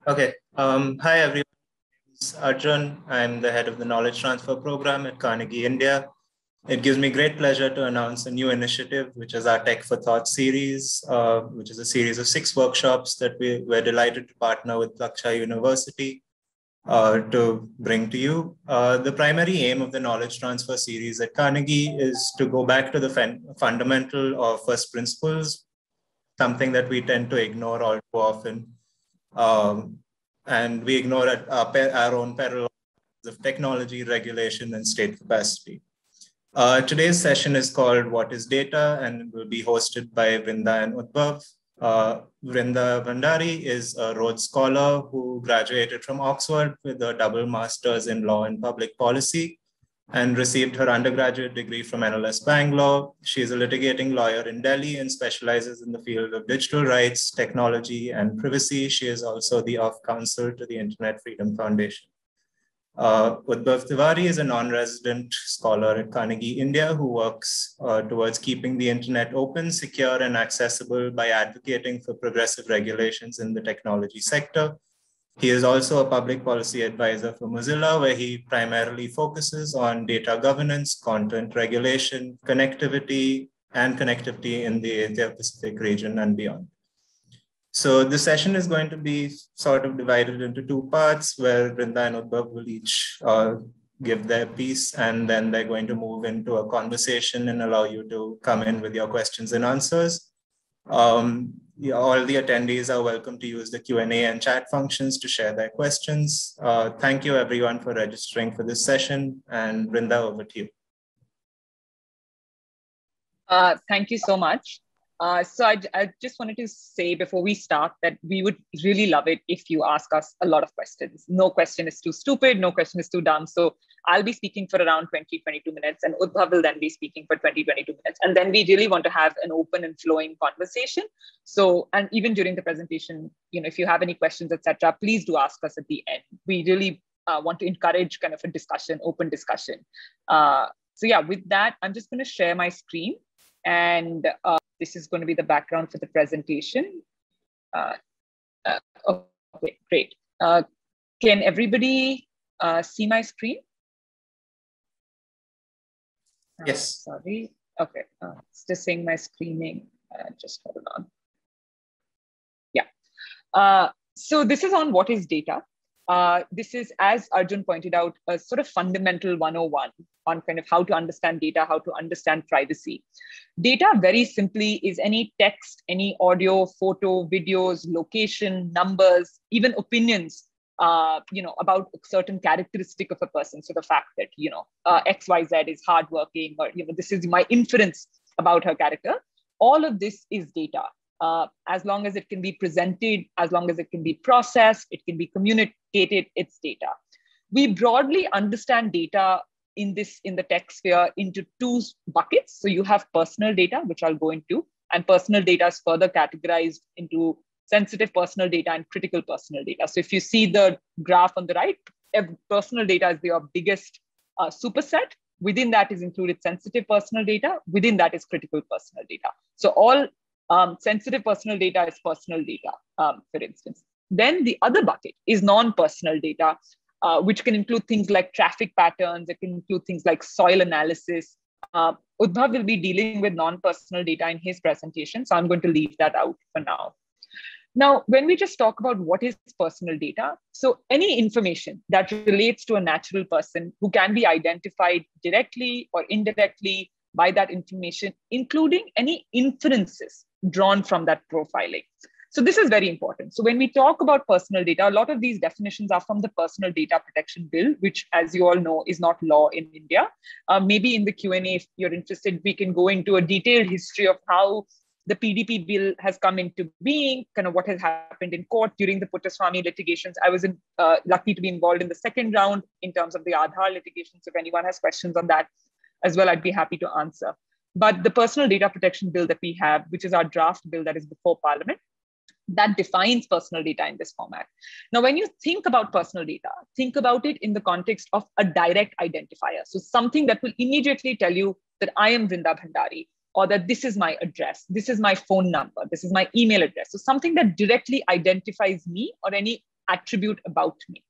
Okay. Hi, everyone. This is Arjun. I'm the head of the Knowledge Transfer Program at Carnegie India. It gives me great pleasure to announce a new initiative, which is our Tech for Thought series, which is a series of 6 workshops that we're delighted to partner with Laksha University to bring to you. The primary aim of the Knowledge Transfer series at Carnegie is to go back to the fundamental or first principles, something that we tend to ignore all too often. And we ignore at our own peril of technology, regulation, and state capacity. Today's session is called What is Data? And will be hosted by Vrinda and Udbhav. Vrinda Bhandari is a Rhodes Scholar who graduated from Oxford with a double master's in law and public policy and received her undergraduate degree from NLS Bangalore. She is a litigating lawyer in Delhi and specializes in the field of digital rights, technology, and privacy. She is also the Off Counsel to the Internet Freedom Foundation. Udbhav Tiwari is a non-resident scholar at Carnegie India who works towards keeping the internet open, secure, and accessible by advocating for progressive regulations in the technology sector. He is also a public policy advisor for Mozilla, where he primarily focuses on data governance, content regulation, connectivity in the Asia-Pacific region and beyond. So the session is going to be sort of divided into 2 parts, where Vrinda and Udbhav will each give their piece, and then they're going to move into a conversation and allow you to come in with your questions and answers. All the attendees are welcome to use the Q&A and chat functions to share their questions. Thank you everyone for registering for this session, and Vrinda, over to you. Thank you so much. So I just wanted to say before we start that we would really love it if you ask us a lot of questions. No question is too stupid, no question is too dumb. So I'll be speaking for around 20, 22 minutes, and Udbhav will then be speaking for 20, 22 minutes. And then we really want to have an open and flowing conversation. So, and even during the presentation, if you have any questions, etc., please do ask us at the end. We really want to encourage kind of a discussion, open discussion. So yeah, with that, I'm just going to share my screen, and this is going to be the background for the presentation. Okay, great. Can everybody see my screen? Yes. Sorry. Okay. It's just saying my screening. Just hold on. Yeah. So this is on what is data. This is, as Arjun pointed out, a sort of fundamental 101 on kind of how to understand data, how to understand privacy. Data, very simply, is any text, any audio, photo, videos, location, numbers, even opinions, about a certain characteristic of a person. So the fact that, XYZ is hardworking, or, this is my inference about her character. All of this is data. As long as it can be presented, as long as it can be processed, it can be communicated, it's data. We broadly understand data in the tech sphere into 2 buckets. So you have personal data, which I'll go into, and personal data is further categorized into sensitive personal data and critical personal data. So if you see the graph on the right, personal data is your biggest superset. Within that is included sensitive personal data. Within that is critical personal data. So all sensitive personal data is personal data, for instance. Then the other bucket is non-personal data, which can include things like traffic patterns. It can include things like soil analysis. Udbhav will be dealing with non-personal data in his presentation, so I'm going to leave that out for now. Now, when we just talk about what is personal data, so any information that relates to a natural person who can be identified directly or indirectly by that information, including any inferences drawn from that profiling. So this is very important. So when we talk about personal data, a lot of these definitions are from the Personal Data Protection Bill, which, as you all know, is not law in India. Maybe in the Q&A, if you're interested, we can go into a detailed history of how the PDP bill has come into being, kind of what has happened in court during the Puttaswamy litigations. I was lucky to be involved in the second round in terms of the Aadhaar litigations. If anyone has questions on that as well, I'd be happy to answer. But the Personal Data Protection Bill that we have, which is our draft bill that is before Parliament, that defines personal data in this format. Now, when you think about personal data, think about it in the context of a direct identifier. So something that will immediately tell you that I am Vrinda Bhandari, or that this is my address, this is my phone number, this is my email address. So something that directly identifies me or any attribute about me.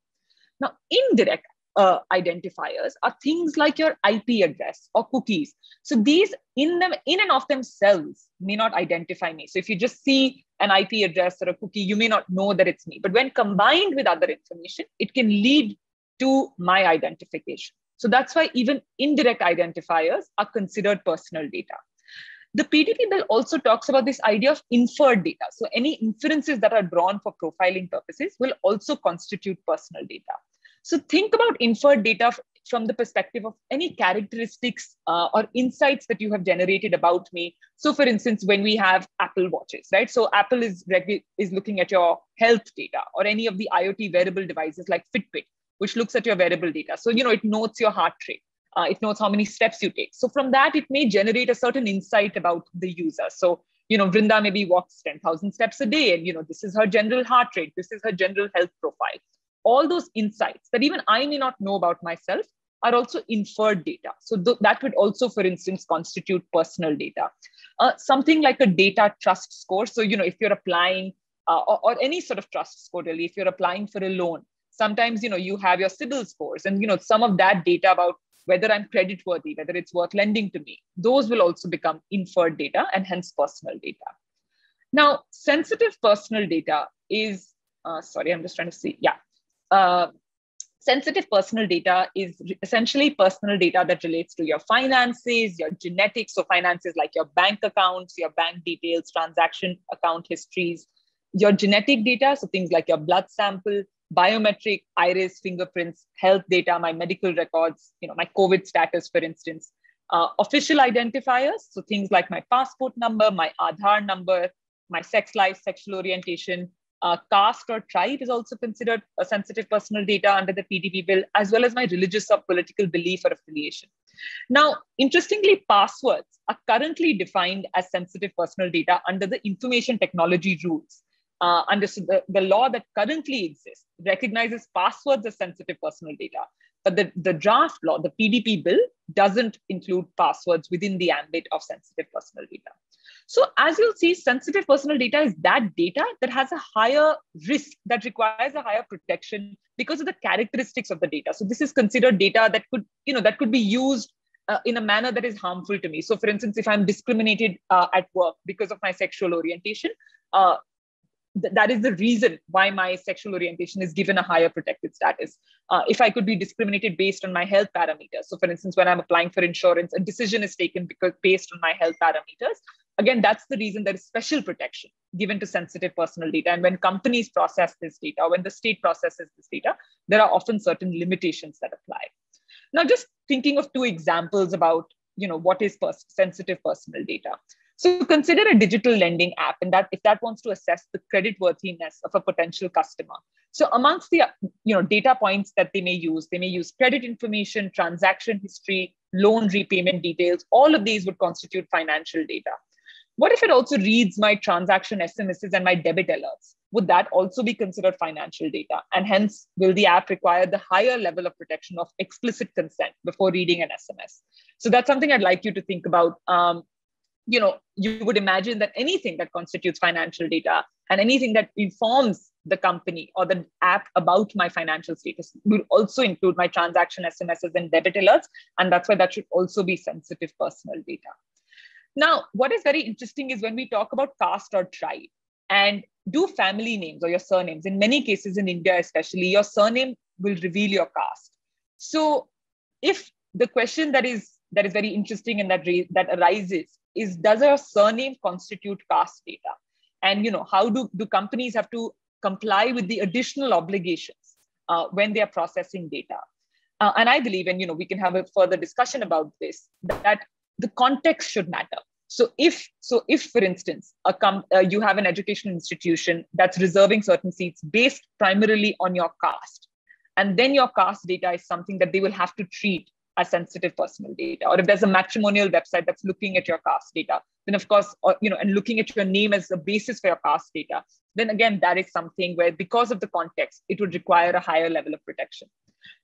Now, indirect identifiers are things like your IP address or cookies. So these in and of themselves may not identify me. So if you just see an IP address or a cookie, you may not know that it's me. But when combined with other information, it can lead to my identification. So that's why even indirect identifiers are considered personal data. The PDP bill also talks about this idea of inferred data. So any inferences that are drawn for profiling purposes will also constitute personal data. So think about inferred data from the perspective of any characteristics or insights that you have generated about me. So for instance, when we have Apple watches, right? So Apple is looking at your health data, or any of the IoT wearable devices like Fitbit, which looks at your wearable data. So, it notes your heart rate. It knows how many steps you take. So from that, it may generate a certain insight about the user. So, Vrinda maybe walks 10,000 steps a day, and, this is her general heart rate. This is her general health profile. All those insights that even I may not know about myself are also inferred data. So that would also, for instance, constitute personal data. Something like a data trust score. So, if you're applying or any sort of trust score, really, if you're applying for a loan, sometimes, you have your CIBIL scores, and, some of that data about whether I'm credit worthy, whether it's worth lending to me, those will also become inferred data and hence personal data. Now, sensitive personal data is, sorry, I'm just trying to see. Yeah. Sensitive personal data is essentially personal data that relates to your finances, your genetics. So finances like your bank accounts, your bank details, transaction account histories, your genetic data. So things like your blood sample, biometric, iris, fingerprints, health data, my medical records, my COVID status, for instance, official identifiers. So things like my passport number, my Aadhaar number, my sex life, sexual orientation, caste or tribe is also considered a sensitive personal data under the PDP bill, as well as my religious or political belief or affiliation. Now, interestingly, passwords are currently defined as sensitive personal data under the information technology rules. Under the law that currently exists recognizes passwords as sensitive personal data, but the draft law, the PDP bill, doesn't include passwords within the ambit of sensitive personal data. So as you'll see, sensitive personal data is that data that has a higher risk, that requires a higher protection because of the characteristics of the data. So this is considered data that could be used in a manner that is harmful to me. So for instance, if I'm discriminated at work because of my sexual orientation, that is the reason why my sexual orientation is given a higher protected status. If I could be discriminated based on my health parameters. So for instance, when I'm applying for insurance, a decision is taken based on my health parameters. Again, that's the reason there is special protection given to sensitive personal data. And when companies process this data, when the state processes this data, there are often certain limitations that apply. Now, just thinking of two examples about what is sensitive personal data. So consider a digital lending app, and that if that wants to assess the creditworthiness of a potential customer. So amongst the data points that they may use credit information, transaction history, loan repayment details. All of these would constitute financial data. What if it also reads my transaction SMSs and my debit alerts? Would that also be considered financial data? And hence, will the app require the higher level of protection of explicit consent before reading an SMS? So that's something I'd like you to think about. You would imagine that anything that constitutes financial data and anything that informs the company or the app about my financial status will also include my transaction SMSs and debit alerts. And that's why that should also be sensitive personal data. Now, what is very interesting is when we talk about caste or tribe and do family names or your surnames, in many cases in India especially, your surname will reveal your caste. So if the question that is very interesting and that arises is, does a surname constitute caste data? And how do companies have to comply with the additional obligations when they are processing data? And I believe, and we can have a further discussion about this, that the context should matter. So if for instance, you have an educational institution that's reserving certain seats based primarily on your caste, and then your caste data is something that they will have to treat as sensitive personal data, or if there's a matrimonial website that's looking at your caste data, then of course, and looking at your name as the basis for your caste data, then again, that is something where because of the context, it would require a higher level of protection.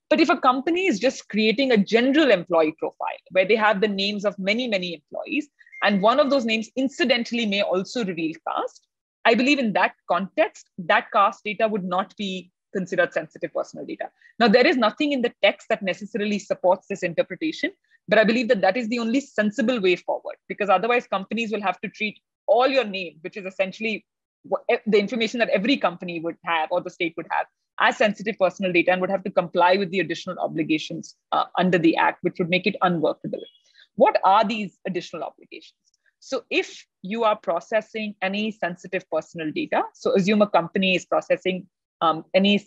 But if a company is just creating a general employee profile where they have the names of many, many employees, and one of those names incidentally may also reveal caste, I believe in that context, that caste data would not be considered sensitive personal data. Now, there is nothing in the text that necessarily supports this interpretation, but I believe that that is the only sensible way forward, because otherwise companies will have to treat all your name, which is essentially the information that every company would have or the state would have, as sensitive personal data, and would have to comply with the additional obligations under the Act, which would make it unworkable. What are these additional obligations? So if you are processing any sensitive personal data, so assume a company is processing any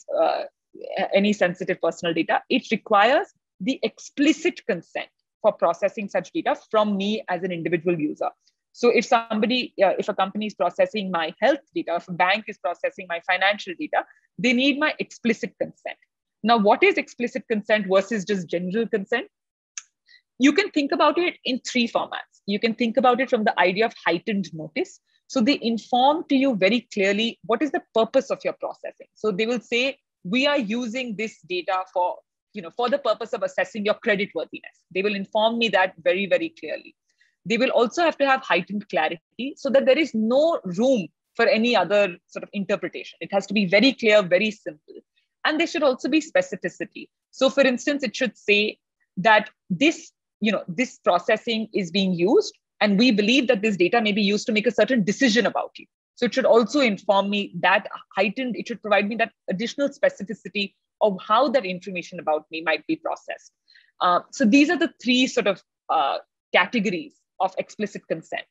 sensitive personal data, it requires the explicit consent for processing such data from me as an individual user. So if if a company is processing my health data, if a bank is processing my financial data, they need my explicit consent. Now, what is explicit consent versus just general consent? You can think about it in three formats. You can think about it from the idea of heightened notice. So they inform to you very clearly what is the purpose of your processing. So they will say, we are using this data for the purpose of assessing your creditworthiness. They will inform me that very, very clearly. They will also have to have heightened clarity so that there is no room for any other sort of interpretation. It has to be very clear, very simple. And there should also be specificity. So for instance, it should say that this processing is being used, and we believe that this data may be used to make a certain decision about you. So it should also inform me that it should provide me that additional specificity of how that information about me might be processed. So these are the three sort of categories of explicit consent.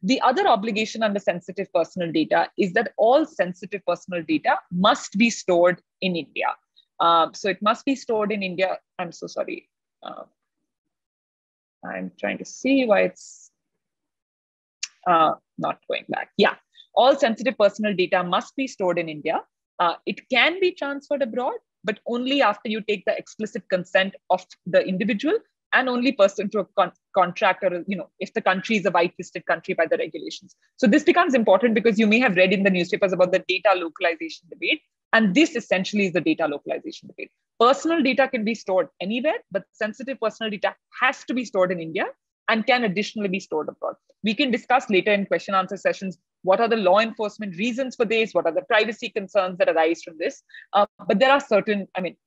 The other obligation under sensitive personal data is that all sensitive personal data must be stored in India. So it must be stored in India. I'm so sorry. I'm trying to see why it's not going back. Yeah, all sensitive personal data must be stored in India. It can be transferred abroad, but only after you take the explicit consent of the individual and only person to a contract, or if the country is a whitelisted country by the regulations. So this becomes important because you may have read in the newspapers about the data localization debate, and this essentially is the data localization debate. Personal data can be stored anywhere, but sensitive personal data has to be stored in India and can additionally be stored abroad. We can discuss later in question answer sessions what are the law enforcement reasons for this, what are the privacy concerns that arise from this. But there are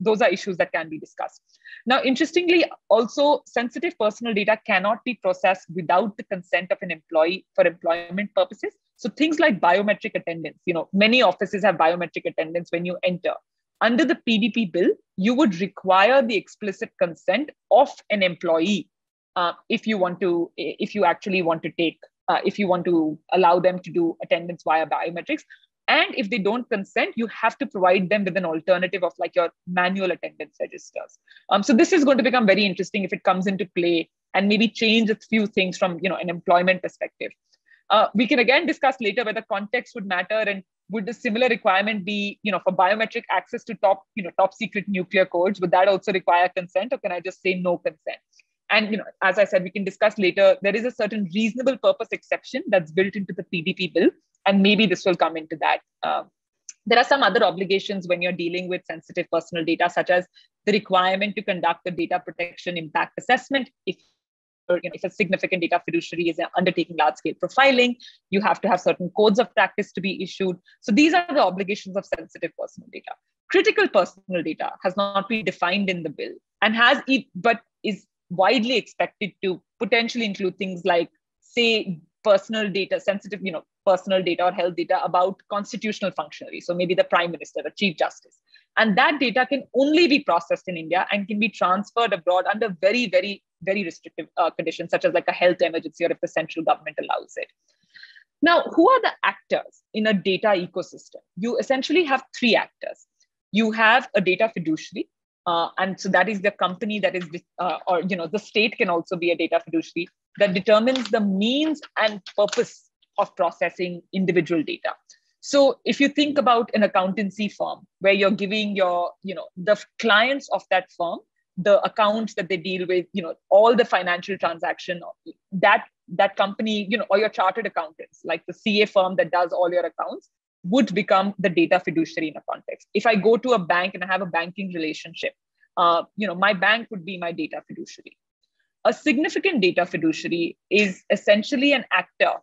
those are issues that can be discussed. Now, interestingly, also sensitive personal data cannot be processed without the consent of an employee for employment purposes. So things like biometric attendance, many offices have biometric attendance when you enter. Under the PDP bill, you would require the explicit consent of an employee if you want to allow them to do attendance via biometrics. And if they don't consent, you have to provide them with an alternative of like your manual attendance registers. So this is going to become very interesting if it comes into play and maybe change a few things from an employment perspective. We can again discuss later whether context would matter, and would the similar requirement be, for biometric access to top secret nuclear codes? Would that also require consent, or can I just say no consent? And as I said, we can discuss later. There is a certain reasonable purpose exception that's built into the PDP bill, and maybe this will come into that. There are some other obligations when you're dealing with sensitive personal data, such as the requirement to conduct a data protection impact assessment. If a significant data fiduciary is undertaking large-scale profiling, you have to have certain codes of practice to be issued. So these are the obligations of sensitive personal data. Critical personal data has not been defined in the bill, and but is widely expected to potentially include things like, say, personal data, sensitive, personal data or health data about constitutional functionaries. So maybe the Prime Minister, the Chief Justice. And that data can only be processed in India and can be transferred abroad under very, very, very restrictive conditions, such as like a health emergency, or if the central government allows it. Now, who are the actors in a data ecosystem? You essentially have three actors. You have a data fiduciary, and so that is the company that is, the state can also be a data fiduciary that determines the means and purpose of processing individual data. So if you think about an accountancy firm where you're giving the clients of that firm the accounts that they deal with, all the financial transaction, that company, or your chartered accountants, like the CA firm that does all your accounts, would become the data fiduciary in a context. If I go to a bank and I have a banking relationship, my bank would be my data fiduciary. A significant data fiduciary is essentially an actor.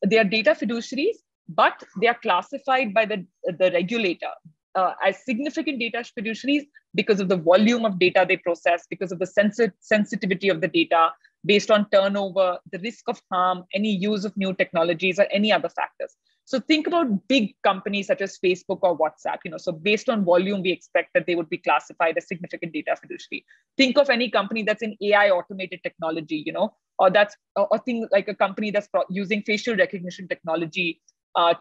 They are data fiduciaries, but they are classified by the regulator as significant data fiduciaries because of the volume of data they process, because of the sensitivity of the data, based on turnover, the risk of harm, any use of new technologies, or any other factors. So think about big companies such as Facebook or WhatsApp. So based on volume, we expect that they would be classified as significant data fiduciary. Think of any company that's in AI automated technology, or think like a company that's using facial recognition technology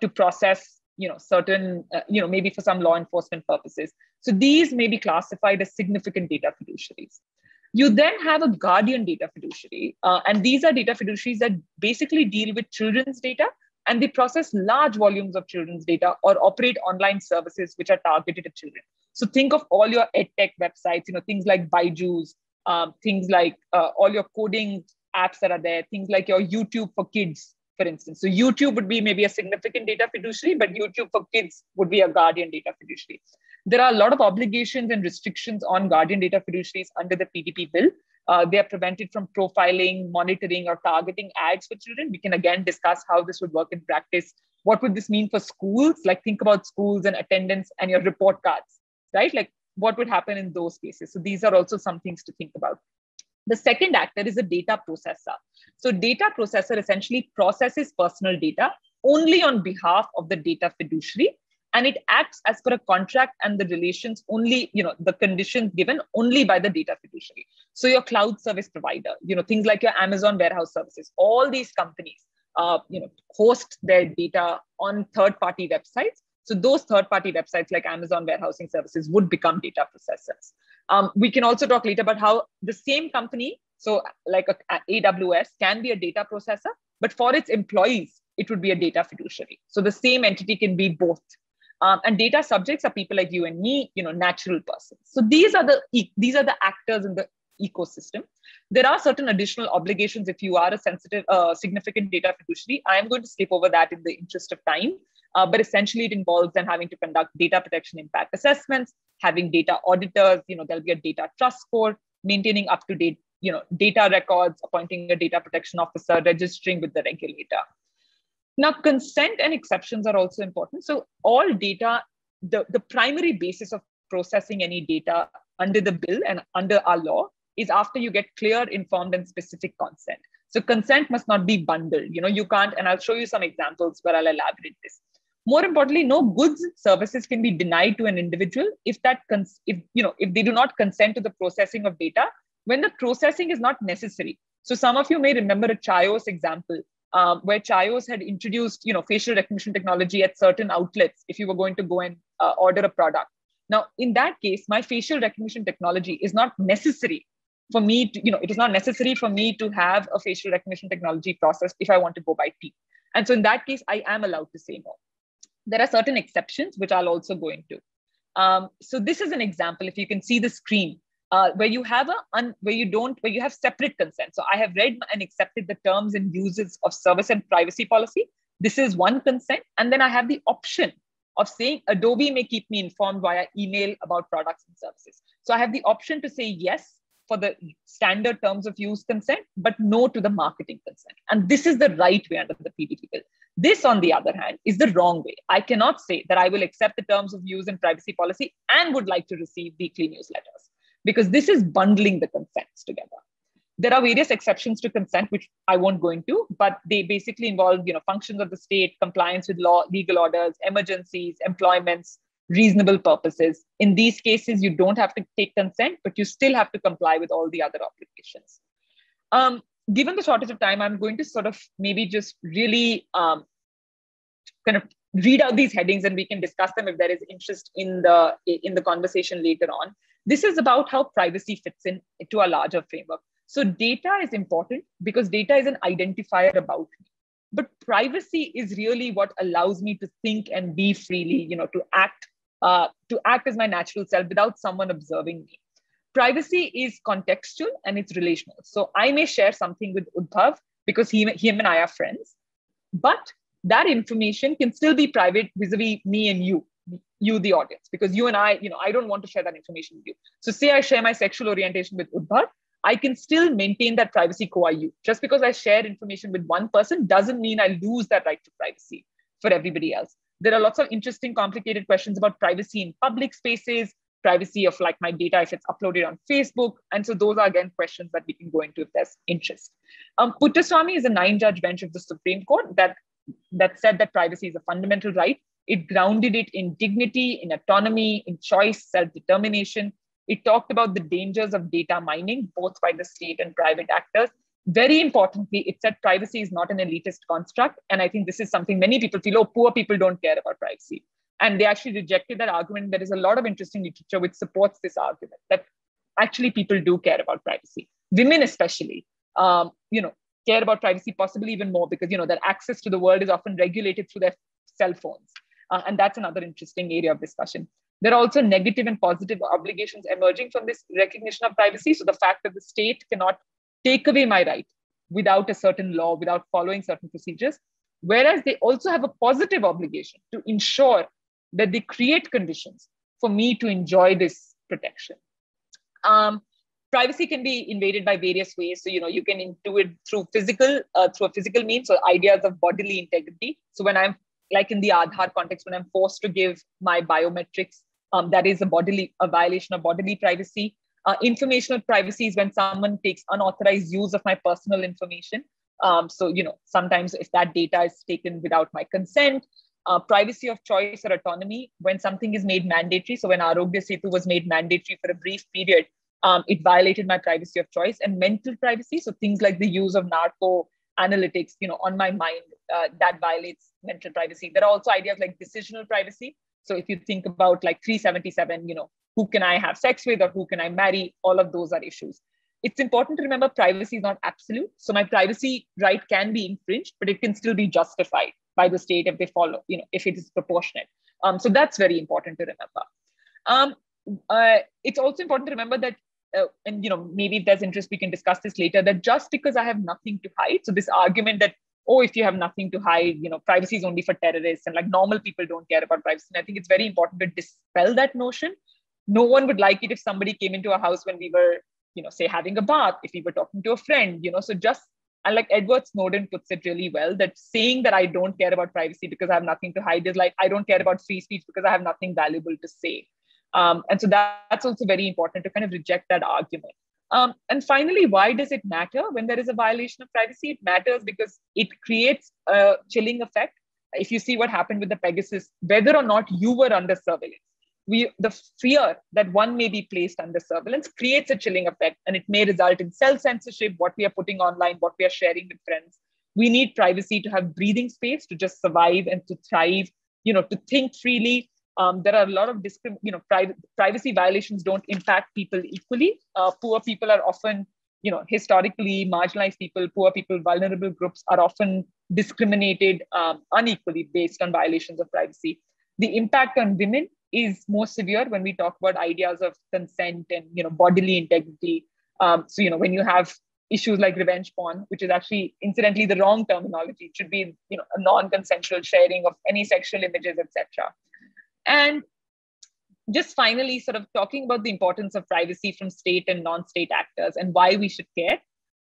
to process, certain, maybe for some law enforcement purposes. So these may be classified as significant data fiduciaries. You then have a guardian data fiduciary, and these are data fiduciaries that basically deal with children's data, and they process large volumes of children's data or operate online services which are targeted at children. So think of all your edtech websites, things like Byju's, things like all your coding apps that are there, things like your YouTube for kids, for instance. So YouTube would be maybe a significant data fiduciary, but YouTube for kids would be a guardian data fiduciary. There are a lot of obligations and restrictions on guardian data fiduciaries under the PDP bill. They are prevented from profiling, monitoring, or targeting ads for children. We can again discuss how this would work in practice. What would this mean for schools? Like think about schools and attendance and your report cards, right? Like what would happen in those cases? So these are also some things to think about. The second actor is a data processor. So data processor essentially processes personal data only on behalf of the data fiduciary, and it acts as per a contract and the relations only, the conditions given only by the data fiduciary. So your cloud service provider, things like your Amazon warehouse services, all these companies, host their data on third-party websites. So those third-party websites like Amazon warehousing services would become data processors. We can also talk later about how the same company, so like AWS can be a data processor, but for its employees, it would be a data fiduciary. So the same entity can be both. And data subjects are people like you and me, natural persons. So these are the actors in the ecosystem. There are certain additional obligations if you are a significant data fiduciary. I am going to skip over that in the interest of time. But essentially, it involves them having to conduct data protection impact assessments, having data auditors. There'll be a data trust score, maintaining up-to-date, data records, appointing a data protection officer, registering with the regulator. Now, consent and exceptions are also important. So all data, the primary basis of processing any data under the bill and under our law is after you get clear, informed, and specific consent. So consent must not be bundled. You can't, and I'll show you some examples where I'll elaborate this. More importantly, no goods, services can be denied to an individual if they do not consent to the processing of data when the processing is not necessary. So some of you may remember a Chios example where Chios had introduced, facial recognition technology at certain outlets if you were going to go and order a product. Now, in that case, my facial recognition technology is not necessary for me to, it is not necessary for me to have a facial recognition technology processed if I want to go buy tea. And so in that case, I am allowed to say no. There are certain exceptions, which I'll also go into. So this is an example, if you can see the screen, where you have separate consent. So I have read and accepted the terms and uses of service and privacy policy. This is one consent. And then I have the option of saying Adobe may keep me informed via email about products and services. So I have the option to say yes for the standard terms of use consent, but no to the marketing consent. And this is the right way under the PDP bill. This, on the other hand, is the wrong way. I cannot say that I will accept the terms of use and privacy policy and would like to receive weekly newsletters, because this is bundling the consents together. There are various exceptions to consent, which I won't go into, but they basically involve, functions of the state, compliance with law, legal orders, emergencies, employments, reasonable purposes. In these cases, you don't have to take consent, but you still have to comply with all the other obligations. Given the shortage of time, I'm going to sort of maybe just really kind of read out these headings, and we can discuss them if there is interest in the conversation later on. This is about how privacy fits in to a larger framework. So data is important because data is an identifier about me. But privacy is really what allows me to think and be freely, to act as my natural self without someone observing me. Privacy is contextual and it's relational. So I may share something with Udbhav because him and I are friends, but that information can still be private vis-a-vis me and you, the audience, because you and I don't want to share that information with you. So say I share my sexual orientation with Udbhav, I can still maintain that privacy qua you. Just because I share information with one person doesn't mean I lose that right to privacy for everybody else. There are lots of interesting, complicated questions about privacy in public spaces, privacy of like my data if it's uploaded on Facebook. And so those are again questions that we can go into if there's interest. Puttaswamy is a 9-judge bench of the Supreme Court that said that privacy is a fundamental right. It grounded it in dignity, in autonomy, in choice, self-determination. It talked about the dangers of data mining, both by the state and private actors. Very importantly, it said privacy is not an elitist construct. And I think this is something many people feel, oh, poor people don't care about privacy. And they actually rejected that argument. There is a lot of interesting literature which supports this argument that actually people do care about privacy. Women especially, care about privacy possibly even more because, their access to the world is often regulated through their cell phones. And that's another interesting area of discussion. There are also negative and positive obligations emerging from this recognition of privacy. So the fact that the state cannot take away my right without a certain law, without following certain procedures, whereas they also have a positive obligation to ensure that they create conditions for me to enjoy this protection. Privacy can be invaded by various ways. So, you can do it through a physical means, so ideas of bodily integrity. So when I'm like in the Aadhaar context, when I'm forced to give my biometrics, that is a violation of bodily privacy. Informational privacy is when someone takes unauthorized use of my personal information. Sometimes if that data is taken without my consent. Privacy of choice or autonomy, when something is made mandatory. So when Arogya Setu was made mandatory for a brief period, it violated my privacy of choice. And mental privacy, so things like the use of narco analytics, on my mind, that violates mental privacy. There are also ideas like decisional privacy. So if you think about like 377, who can I have sex with or who can I marry? All of those are issues. It's important to remember privacy is not absolute. So my privacy right can be infringed, but it can still be justified by the state if they follow, if it is proportionate. So that's very important to remember. It's also important to remember that, maybe if there's interest, we can discuss this later, that just because I have nothing to hide, so this argument that, oh, if you have nothing to hide, privacy is only for terrorists and like normal people don't care about privacy. And I think it's very important to dispel that notion. No one would like it if somebody came into a house when we were, say having a bath, if we were talking to a friend, and like Edward Snowden puts it really well, that saying that I don't care about privacy because I have nothing to hide is like, I don't care about free speech because I have nothing valuable to say. And so that's also very important to kind of reject that argument. And finally, why does it matter when there is a violation of privacy? It matters because it creates a chilling effect. If you see what happened with the Pegasus, whether or not you were under surveillance, the fear that one may be placed under surveillance creates a chilling effect, and it may result in self-censorship, what we are putting online, what we are sharing with friends. We need privacy to have breathing space, to just survive and to thrive, to think freely. There are a lot of privacy violations don't impact people equally. Poor people are often, historically marginalized people, poor people, vulnerable groups are often discriminated unequally based on violations of privacy. The impact on women is more severe when we talk about ideas of consent and bodily integrity. So when you have issues like revenge porn, which is actually incidentally the wrong terminology, it should be a non-consensual sharing of any sexual images, etc. And just finally, sort of talking about the importance of privacy from state and non-state actors and why we should care.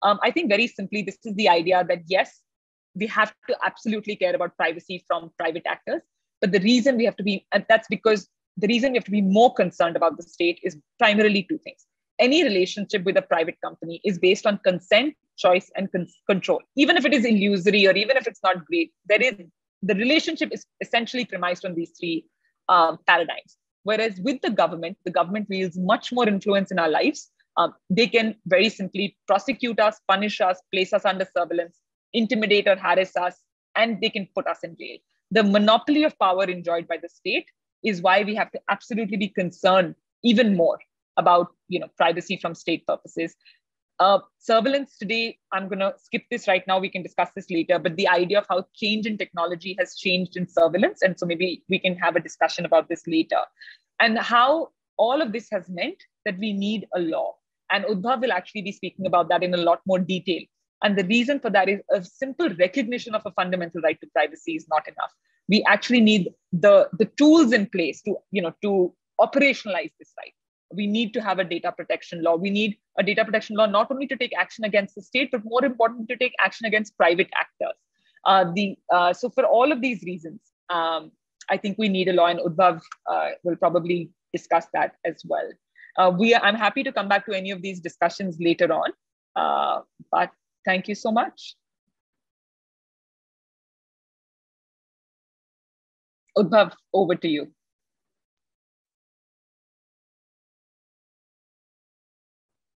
I think very simply, this is the idea that yes, we have to absolutely care about privacy from private actors. But the reason we have to be, and that's because the reason we have to be more concerned about the state is primarily two things. Any relationship with a private company is based on consent, choice, and control. Even if it is illusory or even if it's not great, the relationship is essentially premised on these three paradigms. Whereas with the government wields much more influence in our lives. They can very simply prosecute us, punish us, place us under surveillance, intimidate or harass us, and they can put us in jail. The monopoly of power enjoyed by the state is why we have to absolutely be concerned even more about privacy from state purposes. Surveillance today, I'm going to skip this right now. We can discuss this later, but the idea of how change in technology has changed in surveillance. And so maybe we can have a discussion about this later. And how all of this has meant that we need a law. And Udbhav will actually be speaking about that in a lot more detail. And the reason for that is a simple recognition of a fundamental right to privacy is not enough. We actually need the tools in place to operationalize this right. We need to have a data protection law. We need a data protection law not only to take action against the state, but more important, to take action against private actors. So for all of these reasons, I think we need a law, and Udbhav will probably discuss that as well. I'm happy to come back to any of these discussions later on, but thank you so much. Udbhav, over to you.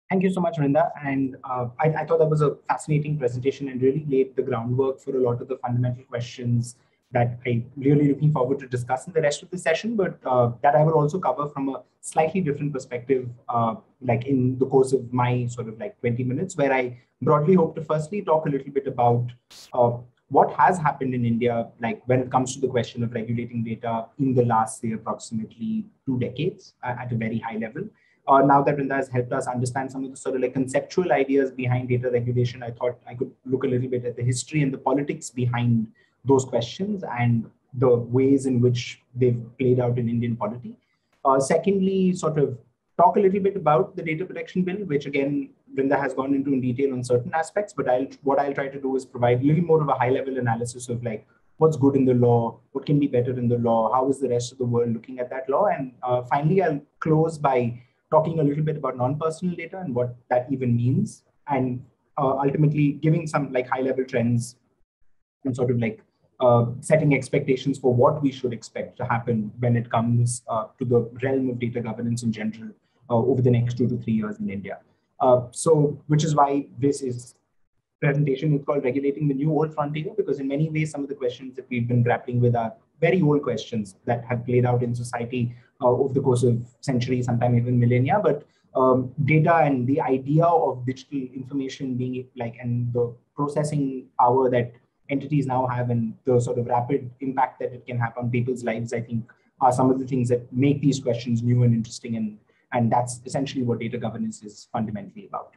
Thank you so much, Vrinda. And I thought that was a fascinating presentation and really laid the groundwork for a lot of the fundamental questions that I'm really looking forward to discuss in the rest of the session, but that I will also cover from a slightly different perspective, like in the course of my sort of like 20 minutes, where I broadly hope to firstly talk a little bit about what has happened in India, like when it comes to the question of regulating data in the last, say, approximately 2 decades at a very high level. Now that Vrinda has helped us understand some of the sort of like conceptual ideas behind data regulation, I thought I could look a little bit at the history and the politics behind those questions and the ways in which they've played out in Indian polity. Secondly, sort of talk a little bit about the data protection bill, which again, Vrinda has gone into in detail on certain aspects, but what I'll try to do is provide a little more of a high level analysis of like what's good in the law, what can be better in the law, how is the rest of the world looking at that law. And finally, I'll close by talking a little bit about non-personal data and what that even means, and ultimately giving some like high level trends and sort of like setting expectations for what we should expect to happen when it comes to the realm of data governance in general over the next 2 to 3 years in India. So, which is why this presentation is called Regulating the New Old Frontier, because in many ways, some of the questions that we've been grappling with are very old questions that have played out in society over the course of centuries, sometimes even millennia. But data and the idea of digital information being like, and the processing power that entities now have and the sort of rapid impact that it can have on people's lives, I think are some of the things that make these questions new and interesting. And that's essentially what data governance is fundamentally about.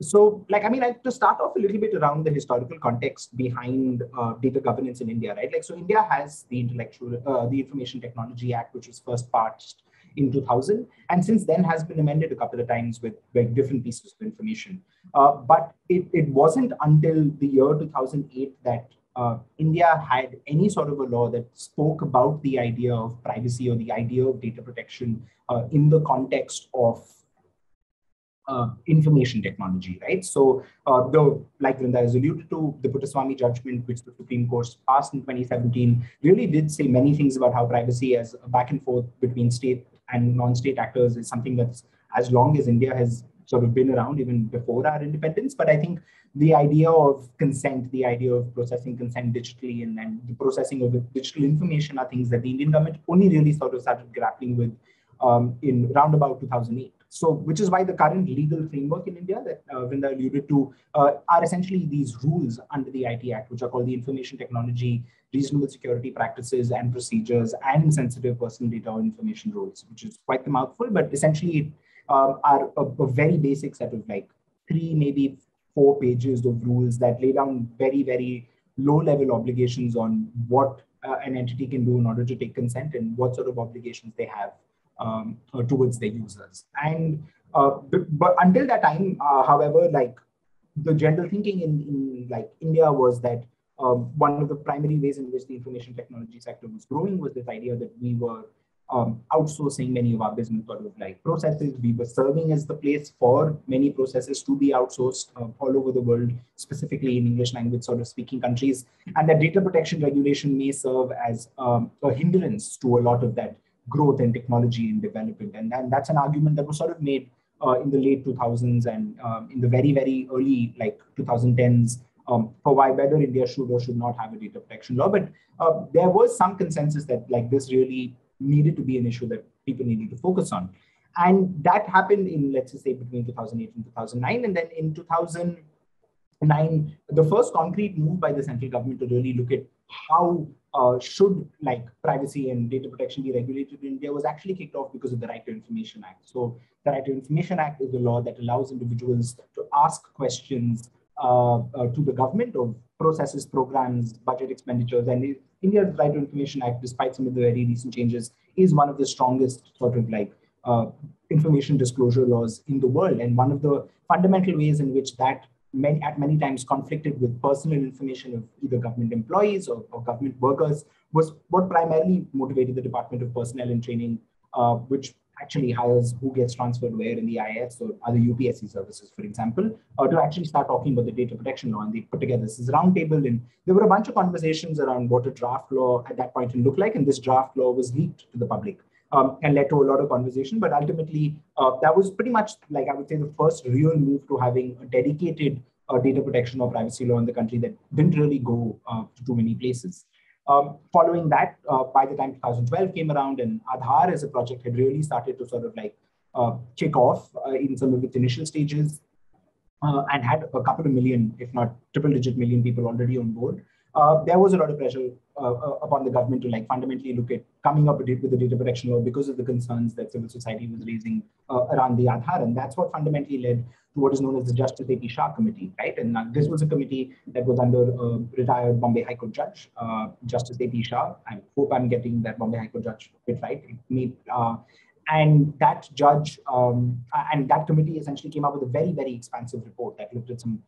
So, like, I mean, to start off a little bit around the historical context behind data governance in India, right? Like, so India has the Information Technology Act, which was first passed in 2000, and since then has been amended a couple of times with different pieces of information. But it wasn't until the year 2008 that India had any sort of a law that spoke about the idea of privacy or the idea of data protection in the context of information technology, right? So, like Vrinda has alluded to, the Puttaswamy judgment, which the Supreme Court passed in 2017, really did say many things about how privacy as a back and forth between state and non-state actors is something that's as long as India has sort of been around, even before our independence. But I think the idea of consent, the idea of processing consent digitally and the processing of digital information are things that the Indian government only really sort of started grappling with in around about 2008. So, which is why the current legal framework in India that Vrinda alluded to are essentially these rules under the IT Act, which are called the Information Technology, Reasonable Security Practices and Procedures, and Sensitive Personal Data or Information Rules, which is quite the mouthful, but essentially are a very basic set of like 3, maybe 4 pages of rules that lay down very, very low-level obligations on what an entity can do in order to take consent and what sort of obligations they have towards their users. And but until that time, however, like the general thinking in like India was that one of the primary ways in which the information technology sector was growing was this idea that we were outsourcing many of our business sort of like processes. We were serving as the place for many processes to be outsourced all over the world, specifically in English language sort of speaking countries. And that data protection regulation may serve as a hindrance to a lot of that growth and technology and development. And that's an argument that was sort of made in the late 2000s and in the very, very early like 2010s for why whether India should or should not have a data protection law. But there was some consensus that like this really needed to be an issue that people needed to focus on. And that happened in, let's just say, between 2008 and 2009. And then in 2009, the first concrete move by the central government to really look at how should like privacy and data protection be regulated in India was actually kicked off because of the Right to Information Act. So the Right to Information Act is the law that allows individuals to ask questions to the government of processes, programs, budget expenditures. And India's Right to Information Act, despite some of the very recent changes, is one of the strongest sort of like information disclosure laws in the world. And one of the fundamental ways in which that at many times conflicted with personal information of either government employees or government workers, was what primarily motivated the Department of Personnel and Training, which actually hires who gets transferred where in the IS or other UPSC services, for example, to actually start talking about the data protection law. And they put together this roundtable, and there were a bunch of conversations around what a draft law at that point would look like. And this draft law was leaked to the public. And led to a lot of conversation, but ultimately that was pretty much, like, I would say, the first real move to having a dedicated data protection or privacy law in the country that didn't really go to too many places. Following that, by the time 2012 came around and Aadhaar as a project had really started to sort of like kick off in some of its initial stages, and had a couple of million, if not triple-digit million people already on board, there was a lot of pressure upon the government to like fundamentally look at coming up with the data protection law because of the concerns that civil society was raising around the Aadhaar. And that's what fundamentally led to what is known as the Justice A.P. Shah Committee, right? And this was a committee that was under retired Bombay High Court Judge, Justice A.P. Shah. I hope I'm getting that Bombay High Court Judge bit right. And that judge and that committee essentially came up with a very, very expansive report that looked at some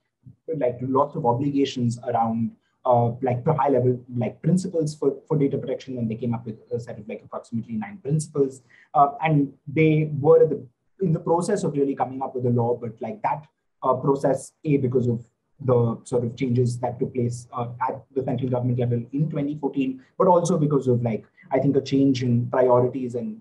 like lots of obligations around like high level like principles for data protection. And they came up with a set of like approximately 9 principles. And they were in the process of really coming up with a law, but like that process, because of the sort of changes that took place at the central government level in 2014, but also because of like, I think a change in priorities and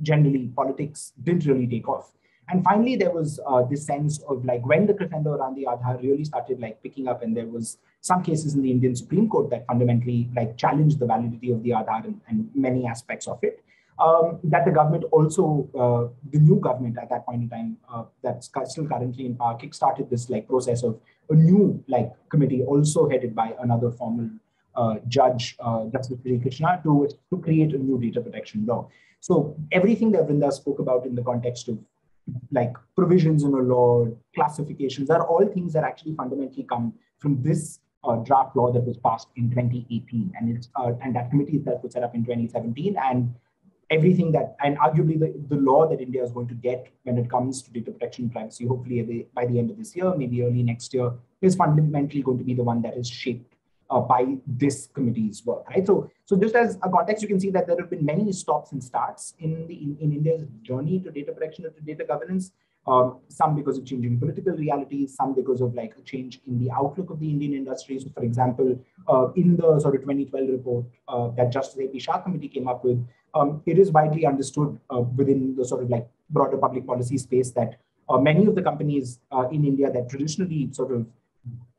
generally politics didn't really take off. And finally, there was this sense of like when the crescendo around the Aadhaar really started like picking up, and there was some cases in the Indian Supreme Court that fundamentally like challenged the validity of the Aadhaar and many aspects of it. That the government also, the new government at that point in time, that's still currently in power, kickstarted this like process of a new like committee, also headed by another formal judge, Justice Krishna, to create a new data protection law. So everything that Vrinda spoke about in the context of like provisions in a law, classifications, are all things that actually fundamentally come from this draft law that was passed in 2018. And it's and that committee itself was set up in 2017. And everything that, and arguably the law that India is going to get when it comes to data protection and privacy, hopefully by the end of this year, maybe early next year, is fundamentally going to be the one that is shaped by this committee's work, right? So just as a context, you can see that there have been many stops and starts in India's journey to data protection and to data governance. Some because of changing political realities, some because of like a change in the outlook of the Indian industry. So, for example, in the sort of 2012 report that Justice A.P. Shah Committee came up with, it is widely understood within the sort of like broader public policy space that many of the companies in India that traditionally sort of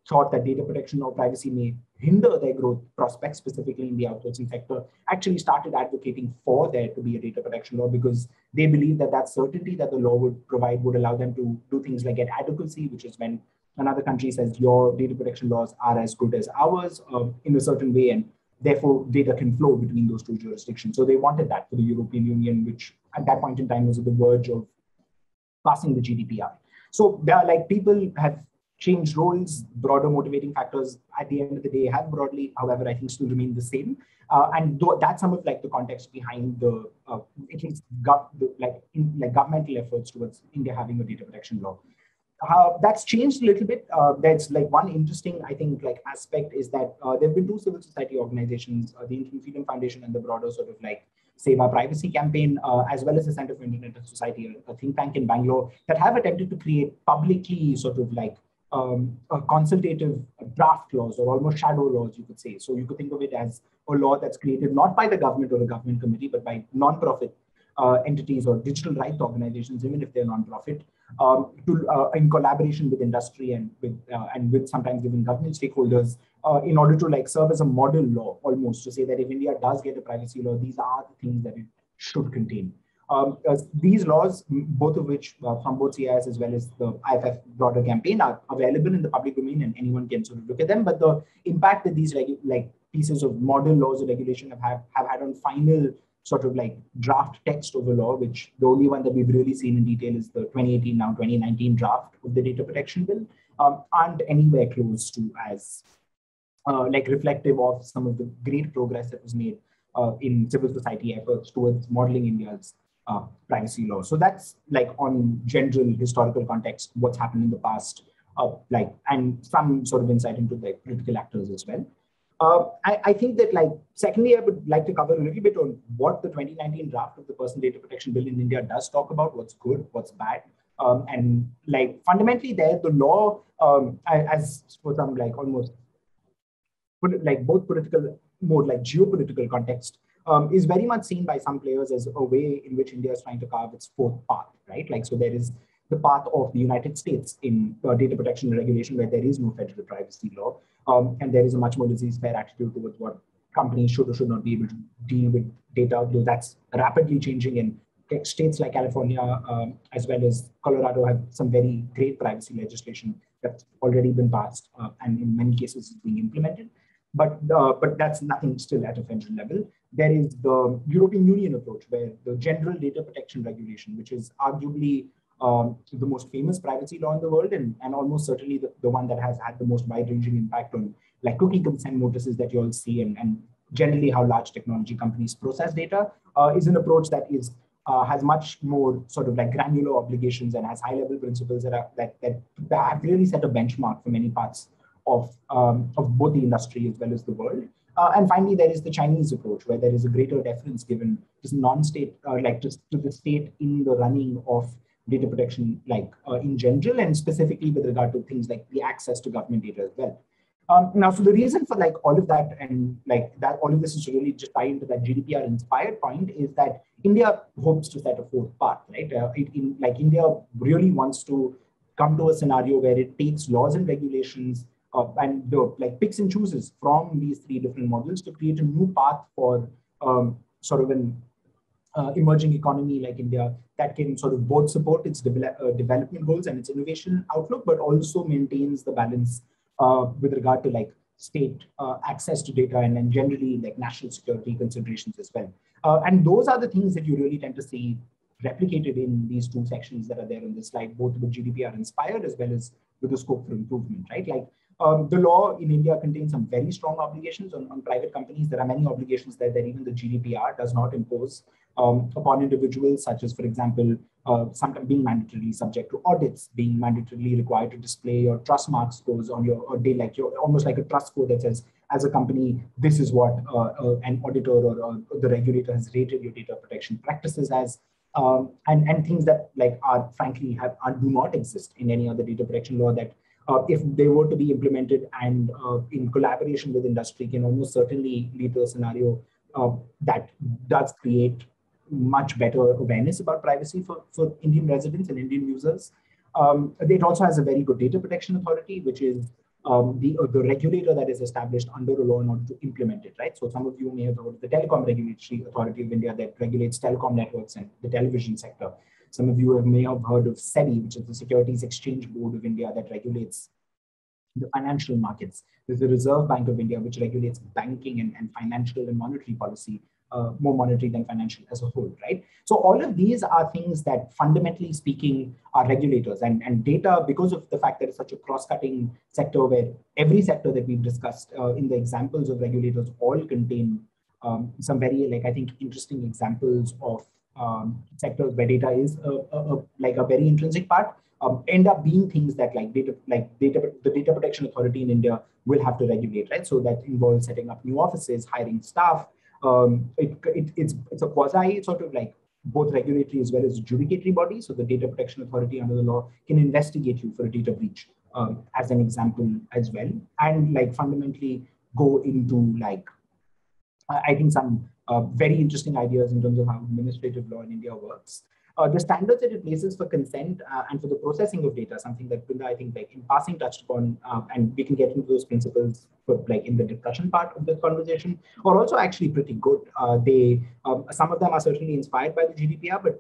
thought that data protection or privacy may hinder their growth prospects, specifically in the outsourcing sector, actually started advocating for there to be a data protection law because they believe that that certainty that the law would provide would allow them to do things like get adequacy, which is when another country says your data protection laws are as good as ours in a certain way, and therefore data can flow between those two jurisdictions. So they wanted that for the European Union, which at that point in time was at the verge of passing the GDPR. So there are like people have changed roles, broader motivating factors at the end of the day have broadly, however, I think still remain the same. And that's some of like the context behind the, at least governmental efforts towards India having a data protection law. That's changed a little bit. There's like one interesting, I think, like aspect is that there have been 2 civil society organizations, the Indian Freedom Foundation and the broader sort of like Save Our Privacy campaign, as well as the Center for Internet Society, a think tank in Bangalore, that have attempted to create publicly sort of like a consultative draft laws or almost shadow laws, you could say. So you could think of it as a law that's created not by the government or a government committee, but by non-profit entities or digital rights organizations, even if they're non-profit, in collaboration with industry and with sometimes even government stakeholders, in order to like serve as a model law, almost to say that if India does get a privacy law, these are the things that it should contain. These laws, both of which from both CIS as well as the IFF broader campaign, are available in the public domain and anyone can sort of look at them. But the impact that these like pieces of model laws or regulation have had on final sort of like draft text of a law, which the only one that we've really seen in detail is the 2018, now 2019 draft of the data protection bill, aren't anywhere close to as like reflective of some of the great progress that was made in civil society efforts towards modeling India's privacy law. So that's like on general historical context, what's happened in the past and some sort of insight into the political actors as well. I think that, secondly, I would like to cover a little bit on what the 2019 draft of the Personal Data Protection Bill in India does talk about, what's good, what's bad. And fundamentally there, the law, as for some almost both political, more geopolitical context, is very much seen by some players as a way in which India is trying to carve its fourth path, right? So there is the path of the United States in data protection and regulation, where there is no federal privacy law. And there is a much more laissez-faire attitude towards what companies should or should not be able to deal with data, though that's rapidly changing in states like California, as well as Colorado, have some very great privacy legislation that's already been passed, and in many cases is being implemented. But that's nothing still at a federal level. There is the European Union approach, where the General Data Protection Regulation, which is arguably the most famous privacy law in the world, and almost certainly the one that has had the most wide-ranging impact on cookie consent notices that you all see, and generally how large technology companies process data, is an approach that is has much more sort of granular obligations and has high-level principles that have really set a benchmark for many parts of both the industry as well as the world. And finally, there is the Chinese approach, where there is a greater deference given to non-state, to the state in the running of data protection, in general, and specifically with regard to things like the access to government data as well. Now, so the reason for all of that, and that all of this is really just tie into that GDPR inspired point, is that India hopes to set a fourth path, right? India really wants to come to a scenario where it takes laws and regulations and picks and chooses from these three different models to create a new path for sort of an emerging economy like India that can sort of both support its development goals and its innovation outlook, but also maintains the balance with regard to state access to data and then generally national security considerations as well. And those are the things that you really tend to see replicated in these two sections that are there on this slide, both with GDPR inspired as well as with the scope for improvement, right? The law in India contains some very strong obligations on private companies. There are many obligations that even the GDPR does not impose upon individuals, such as, for example, sometimes being mandatorily subject to audits, being mandatorily required to display your trust mark scores on your day, almost like a trust score that says, as a company, this is what an auditor or the regulator has rated your data protection practices as, and things that are frankly do not exist in any other data protection law that if they were to be implemented and in collaboration with industry can almost certainly lead to a scenario that does create much better awareness about privacy for Indian residents and Indian users. It also has a very good data protection authority, which is the regulator that is established under a law in order to implement it, right? So some of you may have heard of the Telecom Regulatory Authority of India that regulates telecom networks and the television sector. Some of you may have heard of SEBI, which is the Securities Exchange Board of India that regulates the financial markets. There's the Reserve Bank of India, which regulates banking and financial and monetary policy, more monetary than financial as a whole, right? So all of these are things that fundamentally speaking are regulators, and data, because of the fact that it's such a cross-cutting sector where every sector that we've discussed in the examples of regulators all contain some very, I think, interesting examples of sectors where data is a very intrinsic part, end up being things that the Data Protection Authority in India will have to regulate, right? So that involves setting up new offices, hiring staff. It's a quasi sort of both regulatory as well as adjudicatory body. So the Data Protection Authority under the law can investigate you for a data breach, as an example as well, and fundamentally go into I think some very interesting ideas in terms of how administrative law in India works. The standards that it places for consent and for the processing of data, something that Brinda, I think, in passing touched upon, and we can get into those principles for, in the discussion part of the conversation, are also actually pretty good. Some of them are certainly inspired by the GDPR, but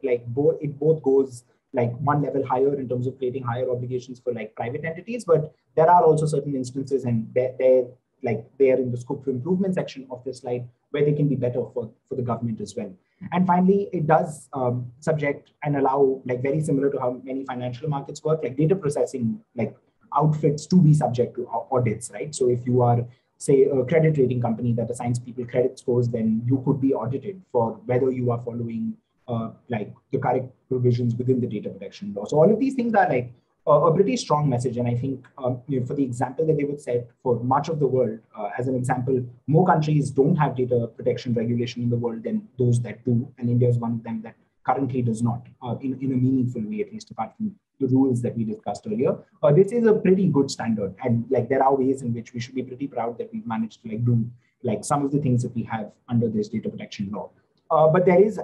it both goes one level higher in terms of creating higher obligations for private entities. But there are also certain instances, and they're in the scope for improvement section of this slide, where they can be better for the government as well. And finally, it does subject and allow, very similar to how many financial markets work, data processing outfits to be subject to audits, right? So if you are, say, a credit rating company that assigns people credit scores, then you could be audited for whether you are following the correct provisions within the data protection law. So all of these things are a pretty strong message. And I think for the example that they would set for much of the world, as an example, more countries don't have data protection regulation in the world than those that do. And India is one of them that currently does not, in a meaningful way, at least apart from the rules that we discussed earlier. This is a pretty good standard. And like there are ways in which we should be pretty proud that we've managed to like do like some of the things that we have under this data protection law. But there is,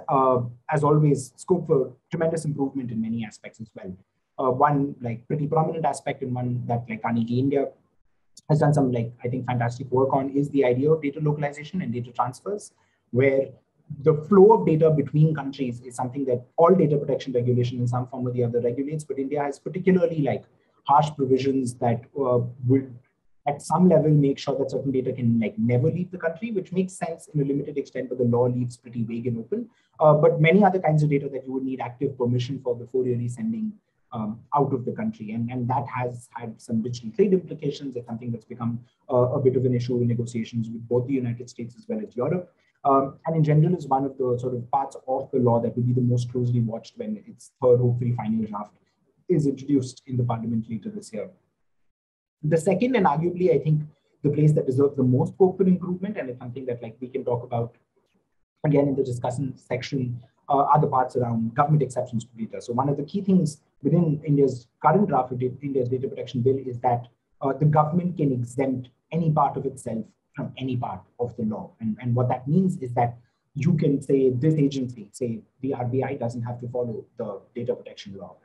as always, scope for tremendous improvement in many aspects as well. One like pretty prominent aspect and one that like Carnegie India has done some like I think fantastic work on is the idea of data localization and data transfers, where the flow of data between countries is something that all data protection regulation in some form or the other regulates, but India has particularly like harsh provisions that would at some level make sure that certain data can like never leave the country, which makes sense in a limited extent, but the law leaves pretty vague and open. But many other kinds of data that you would need active permission for before really sending out of the country. And that has had some digital trade implications. It's something that's become a bit of an issue in negotiations with both the United States as well as Europe. And in general is one of the sort of parts of the law that will be the most closely watched when its third, hopefully final draft is introduced in the parliament later this year. The second, and arguably, I think the place that deserves the most scope for improvement, and it's something that like we can talk about again in the discussion section, are the parts around government exceptions to data. So one of the key things within India's current draft of India's data protection bill is that the government can exempt any part of itself from any part of the law. And what that means is that you can say this agency, say the RBI, doesn't have to follow the data protection law.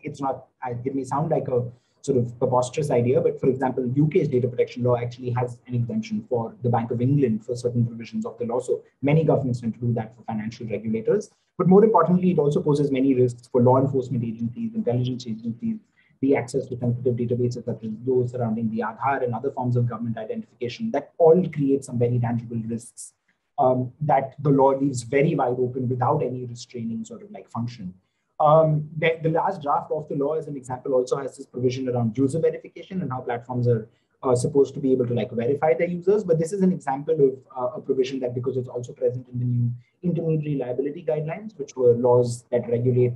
It's not, it may sound like a sort of preposterous idea, but for example, UK's data protection law actually has an exemption for the Bank of England for certain provisions of the law. So many governments tend to do that for financial regulators. But more importantly, it also poses many risks for law enforcement agencies, intelligence agencies, the access to sensitive databases such as those surrounding the Aadhaar and other forms of government identification. That all create some very tangible risks that the law leaves very wide open without any restraining sort of like function. The last draft of the law, as an example, also has this provision around user verification and how platforms are supposed to be able to like verify their users. But this is an example of a provision that, because it's also present in the new intermediary liability guidelines, which were laws that regulate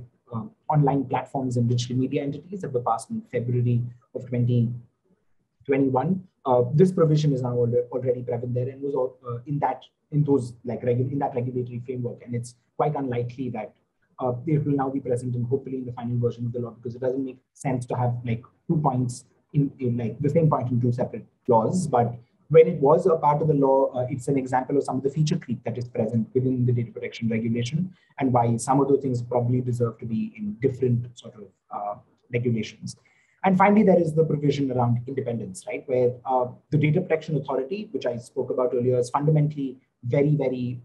online platforms and digital media entities that were passed in February of 2021. This provision is now already present there and was in that regulatory framework, and it's quite unlikely that it will now be present and hopefully in the final version of the law, because it doesn't make sense to have like 2 points in like the same point in 2 separate laws. But when it was a part of the law, it's an example of some of the feature creep that is present within the data protection regulation, and why some of those things probably deserve to be in different sort of regulations. And finally, there is the provision around independence, right? Where the Data Protection Authority, which I spoke about earlier, is fundamentally very, very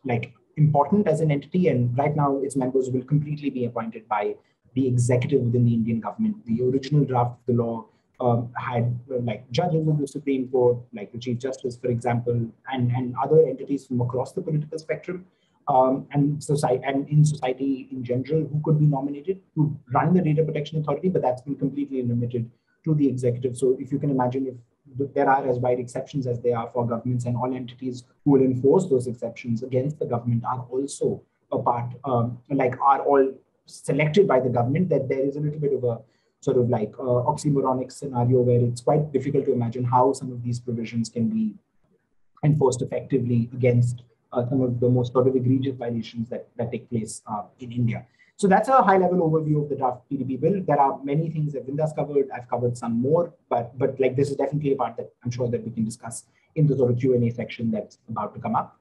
like important as an entity. And right now, its members will completely be appointed by the executive within the Indian government. The original draft of the law had like judges of the Supreme Court, like the Chief Justice, for example, and other entities from across the political spectrum. And in society in general, who could be nominated to run the Data Protection Authority, but that's been completely limited to the executive. So if you can imagine, if there are as wide exceptions as they are for governments, and all entities who will enforce those exceptions against the government are also a part, are all selected by the government, that there is a little bit of a sort of like oxymoronic scenario where it's quite difficult to imagine how some of these provisions can be enforced effectively against some of the most sort of egregious violations that take place in India. So that's a high-level overview of the draft PDP bill. There are many things that Vinda's covered. I've covered some more, but like this is definitely a part that I'm sure that we can discuss in the sort of Q&A section that's about to come up.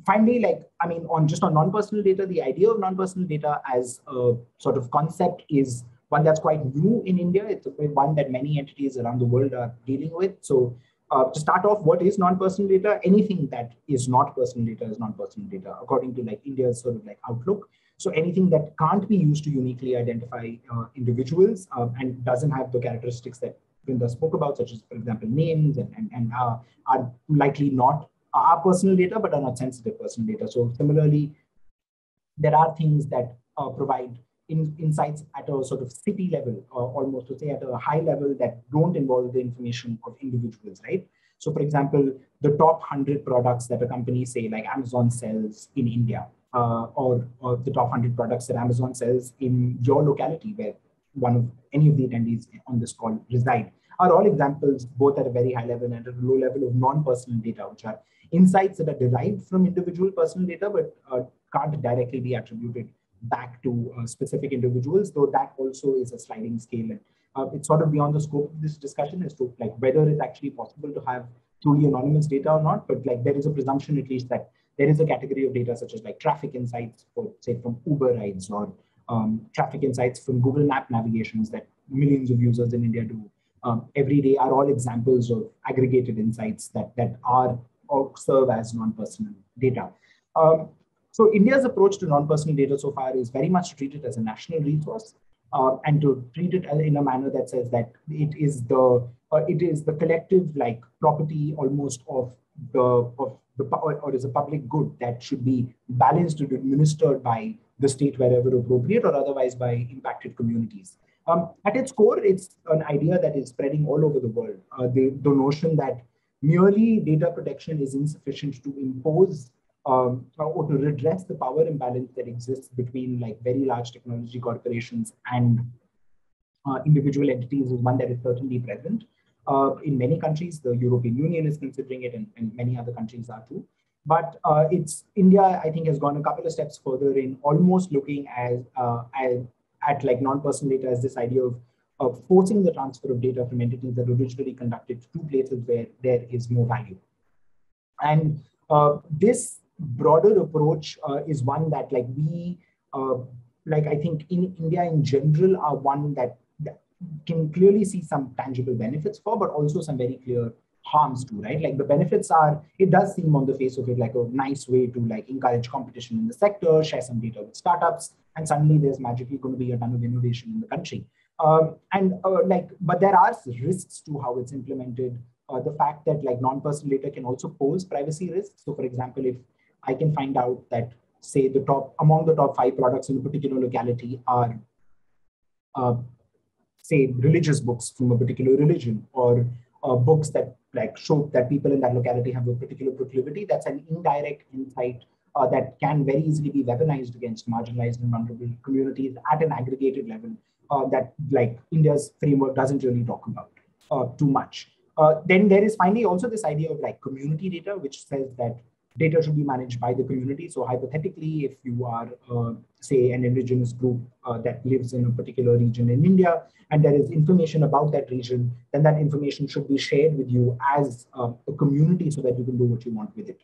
Finally, on non-personal data, the idea of non-personal data as a sort of concept is one that's quite new in India. It's one that many entities around the world are dealing with. So to start off, what is non-personal data? Anything that is not personal data is non-personal data, according to like India's sort of like outlook. So anything that can't be used to uniquely identify individuals and doesn't have the characteristics that Vinda spoke about, such as, for example, names and are likely not our personal data, but are not sensitive personal data. So similarly, there are things that provide insights at a sort of city level, or almost to say at a high level, that don't involve the information of individuals, right? So for example, the top 100 products that a company, say like Amazon, sells in India, or the top 100 products that Amazon sells in your locality, where one of any of the attendees on this call reside, are all examples, both at a very high level and at a low level, of non-personal data, which are insights that are derived from individual personal data, but can't directly be attributed back to specific individuals, though that also is a sliding scale. And it's sort of beyond the scope of this discussion as to like whether it's actually possible to have truly anonymous data or not. But like there is a presumption at least that there is a category of data such as like traffic insights, for, say, from Uber rides, or traffic insights from Google Map navigations that millions of users in India do every day, are all examples of aggregated insights that are or serve as non-personal data. So India's approach to non-personal data so far is very much to treat it as a national resource, and to treat it in a manner that says that it is the collective like property almost of the or is a public good that should be balanced and administered by the state wherever appropriate, or otherwise by impacted communities. At its core, it's an idea that is spreading all over the world. The notion that merely data protection is insufficient to impose or to redress the power imbalance that exists between like very large technology corporations and individual entities is one that is certainly present. In many countries, the European Union is considering it, and many other countries are too. But India, I think, has gone a couple of steps further in almost looking at like non-personal data as this idea of forcing the transfer of data from entities that originally conducted to places where there is more value. And this broader approach is one that like we, like I think in India in general, are one that can clearly see some tangible benefits for, but also some very clear harms too, right? Like the benefits are, it does seem on the face of it like a nice way to like encourage competition in the sector, share some data with startups, and suddenly there's magically going to be a ton of innovation in the country. But there are risks to how it's implemented. The fact that like non-personal data can also pose privacy risks. So for example, if I can find out that, say, among the top 5 products in a particular locality are say religious books from a particular religion, or books that like show that people in that locality have a particular proclivity, that's an indirect insight that can very easily be weaponized against marginalized and vulnerable communities at an aggregated level that like India's framework doesn't really talk about too much. Then there is finally also this idea of like community data, which says that data should be managed by the community. So hypothetically, if you are, say, an indigenous group that lives in a particular region in India, and there is information about that region, then that information should be shared with you as a community so that you can do what you want with it.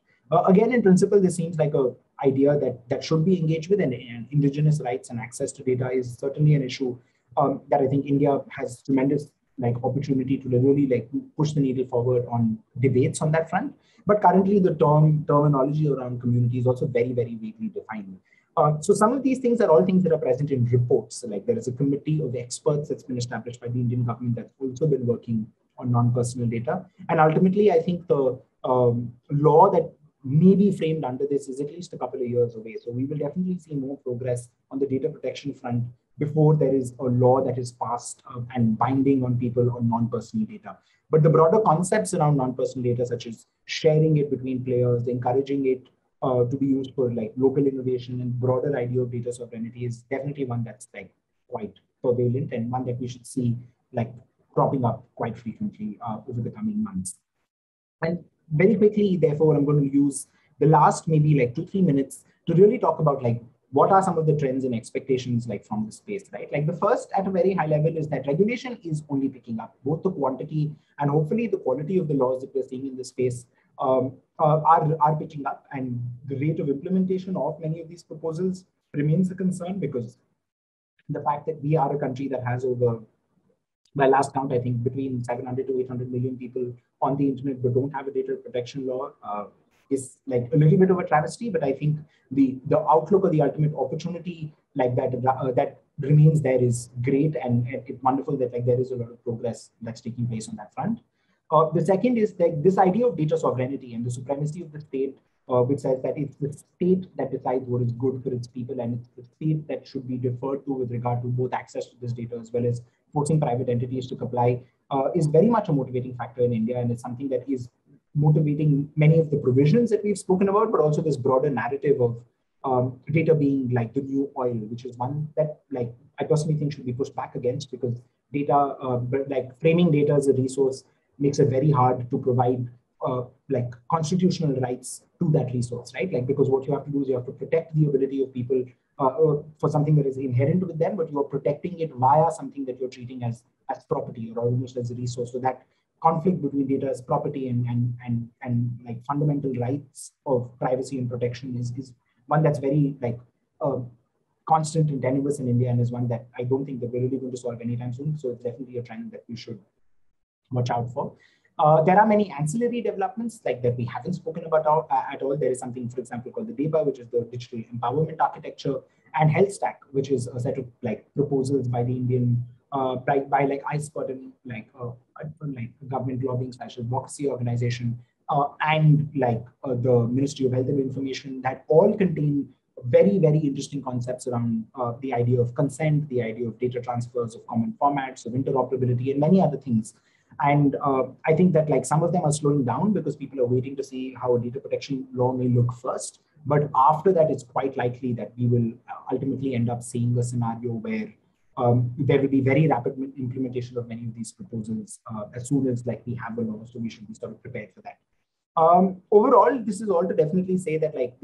Again, in principle, this seems like an idea that should be engaged with, and indigenous rights and access to data is certainly an issue that I think India has tremendous like opportunity to really like push the needle forward on debates on that front. But currently the terminology around community is also very, very vaguely defined. So some of these things are all things that are present in reports. So like there is a committee of experts that's been established by the Indian government that's also been working on non-personal data. And ultimately, I think the law that may be framed under this is at least a couple of years away. So we will definitely see more progress on the data protection front before there is a law that is passed and binding on people on non-personal data. But the broader concepts around non-personal data, such as sharing it between players, encouraging it to be used for like local innovation, and broader idea of data sovereignty is definitely one that's like quite prevalent, and one that we should see like cropping up quite frequently over the coming months. And very quickly, therefore, I'm going to use the last maybe like 2-3 minutes to really talk about like what are some of the trends and expectations like from the space, right? Like the first at a very high level is that regulation is only picking up. Both the quantity and hopefully the quality of the laws that we're seeing in the space are picking up, and the rate of implementation of many of these proposals remains a concern, because the fact that we are a country that has over, by last count, I think between 700 to 800 million people on the internet but don't have a data protection law is like a little bit of a travesty. But I think the outlook or the ultimate opportunity like that remains there is great, and it's wonderful that like there is a lot of progress that's taking place on that front. The second is that this idea of data sovereignty and the supremacy of the state, which says that it's the state that decides what is good for its people, and it's the state that should be deferred to with regard to both access to this data as well as forcing private entities to comply, is very much a motivating factor in India, and it's something that is motivating many of the provisions that we've spoken about, but also this broader narrative of data being like the new oil, which is one that like I personally think should be pushed back against, because data, but like framing data as a resource makes it very hard to provide like constitutional rights to that resource, right? Like, because what you have to do is you have to protect the ability of people for something that is inherent with them, but you are protecting it via something that you're treating as property or almost as a resource. So that conflict between data as property and like fundamental rights of privacy and protection is one that's very like constant and tenuous in India, and is one that I don't think that we're really going to solve anytime soon. So it's definitely a trend that we should watch out for. There are many ancillary developments like that we haven't spoken about at all. There is something, for example, called the DEBA, which is the Digital Empowerment Architecture, and Health Stack, which is a set of like proposals by the Indian, by like ISPOT and like government lobbying / advocacy organization, and like the Ministry of Health and Information, that all contain very, very interesting concepts around the idea of consent, the idea of data transfers of common formats, of interoperability, and many other things. And I think that like some of them are slowing down because people are waiting to see how a data protection law may look first. But after that, it's quite likely that we will ultimately end up seeing a scenario where there will be very rapid implementation of many of these proposals as soon as like we have a law. So we should be sort of prepared for that. Overall, this is all to definitely say that like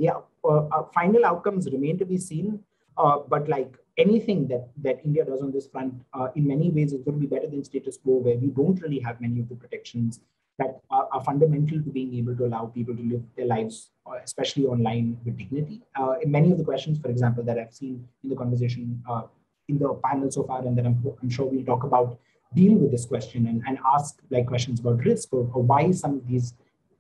final outcomes remain to be seen, but like anything that India does on this front, in many ways, is going to be better than status quo, where we don't really have many of the protections that are fundamental to being able to allow people to live their lives, especially online, with dignity. In many of the questions, for example, that I've seen in the conversation in the panel so far, and that I'm sure we'll talk about, deal with this question and ask like questions about risk or why some of these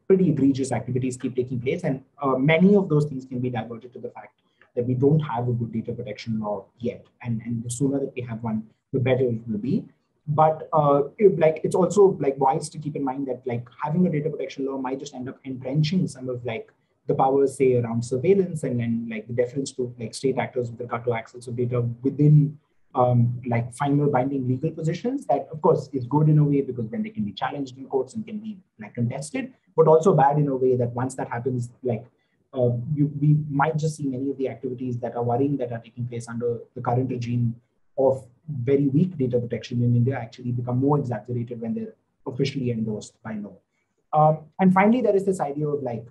pretty egregious activities keep taking place. And many of those things can be diverted to the fact that we don't have a good data protection law yet. And the sooner that we have one, the better it will be. But it's also like wise to keep in mind that like having a data protection law might just end up entrenching some of like the powers, say, around surveillance and like the deference to like state actors with regard to access of data within like final binding legal positions. That of course is good in a way because then they can be challenged in courts and can be like contested, but also bad in a way that once that happens, like we might just see many of the activities that are worrying that are taking place under the current regime of very weak data protection in India actually become more exaggerated when they're officially endorsed by law. And finally, there is this idea of like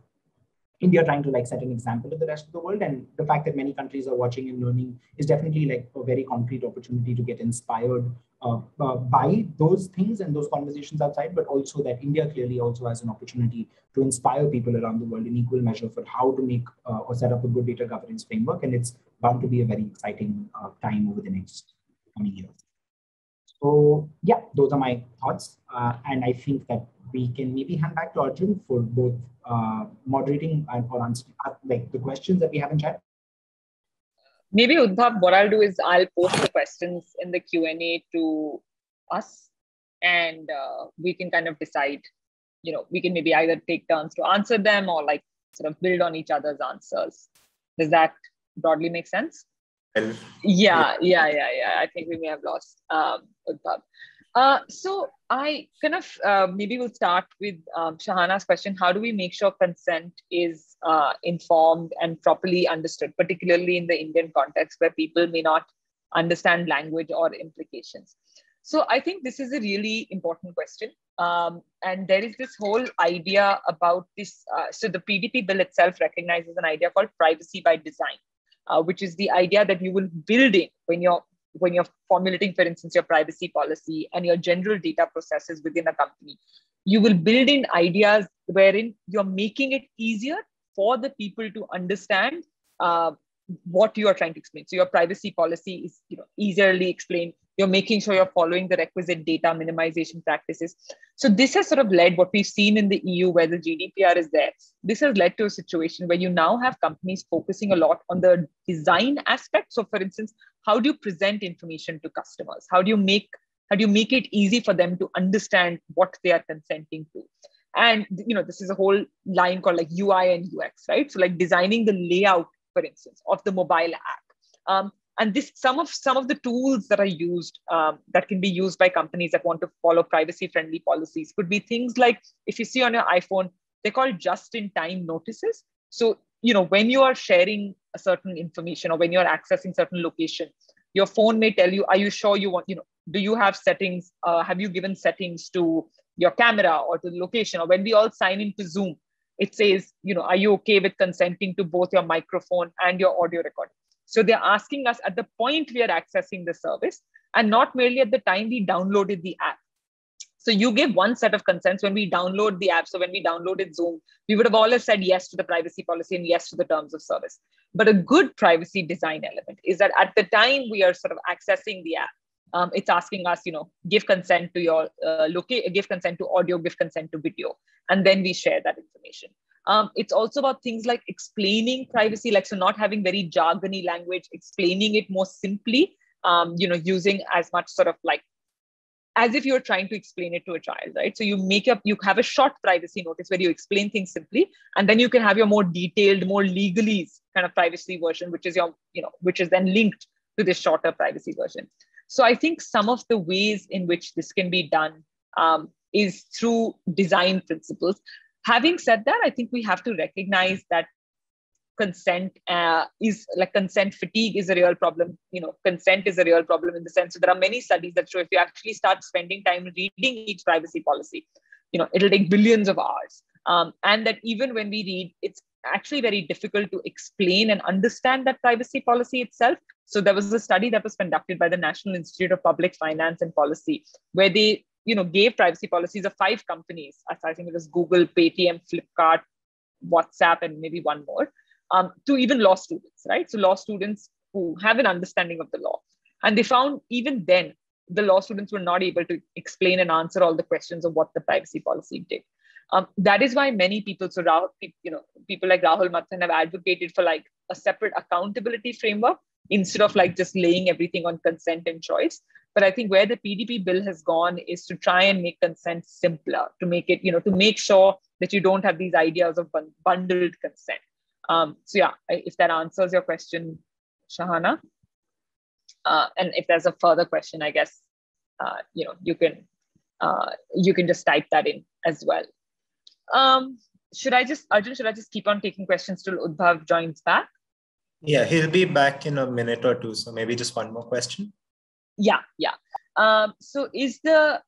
India trying to like set an example to the rest of the world, and the fact that many countries are watching and learning is definitely like a very concrete opportunity to get inspired by those things and those conversations outside, but also that India clearly also has an opportunity to inspire people around the world in equal measure for how to make or set up a good data governance framework. And it's bound to be a very exciting time over the next coming years. So yeah, those are my thoughts. And I think that we can maybe hand back to Arjun for both moderating and for answering like the questions that we have in chat. Maybe Udbhav, what I'll do is I'll post the questions in the Q&A to us, and we can kind of decide, you know, we can maybe either take turns to answer them or like sort of build on each other's answers. Does that broadly make sense? Yeah. I think we may have lost Udbhav. So I kind of maybe we'll start with Shahana's question. How do we make sure consent is informed and properly understood, particularly in the Indian context where people may not understand language or implications? So I think this is a really important question. And there is this whole idea about this. So the PDP bill itself recognizes an idea called privacy by design, which is the idea that you will build in when you're formulating, for instance, your privacy policy and your general data processes within a company, you will build in ideas wherein you're making it easier for the people to understand what you are trying to explain. So your privacy policy is, you know, easily explained. You're making sure you're following the requisite data minimization practices. So this has sort of led what we've seen in the EU where the GDPR is there. This has led to a situation where you now have companies focusing a lot on the design aspect. So for instance, how do you present information to customers? How do you make it easy for them to understand what they are consenting to? And, you know, this is a whole line called like UI and UX, right? So like designing the layout, for instance, of the mobile app. And this, some of the tools that are used, that can be used by companies that want to follow privacy-friendly policies could be things like, if you see on your iPhone, they're called just-in-time notices. So, you know, when you are sharing a certain information or when you're accessing certain location, Your phone may tell you, are you sure you want, do you have settings? Have you given settings to your camera or to the location? Or when we all sign into Zoom, it says, are you okay with consenting to both your microphone and your audio recording? So they're asking us at the point we are accessing the service, and not merely at the time we downloaded the app. So you give one set of consents when we download the app. So when we downloaded Zoom, we would have always said yes to the privacy policy and yes to the terms of service. But a good privacy design element is that at the time we are sort of accessing the app, it's asking us, give consent to your give consent to audio, give consent to video, and then we share that information. It's also about things like explaining privacy, like so not having very jargony language, explaining it more simply, using as much sort of like as if you're trying to explain it to a child, right? So you have a short privacy notice where you explain things simply, and then you can have your more detailed, more legalese kind of privacy version, which is which is then linked to this shorter privacy version. So I think some of the ways in which this can be done is through design principles. Having said that, I think we have to recognize that consent consent fatigue is a real problem. Consent is a real problem in the sense that there are many studies that show if you actually start spending time reading each privacy policy, it'll take billions of hours. And that even when we read, it's actually very difficult to explain and understand that privacy policy itself. So there was a study that was conducted by the National Institute of Public Finance and Policy, where they gave privacy policies of 5 companies. I think it was Google, Paytm, Flipkart, WhatsApp, and maybe one more, to even law students, right? So law students who have an understanding of the law. And they found even then, the law students were not able to explain and answer all the questions of what the privacy policy did. That is why many people, people like Rahul Mathan have advocated for like a separate accountability framework instead of like just laying everything on consent and choice. But I think where the PDP bill has gone is to try and make consent simpler, to make it, to make sure that you don't have these ideas of bundled consent. So yeah, if that answers your question, Shahana, and if there's a further question, I guess, you can just type that in as well. Arjun, should I just keep on taking questions till Udbhav joins back? Yeah, he'll be back in a minute or two. So maybe just one more question. Yeah. So is the,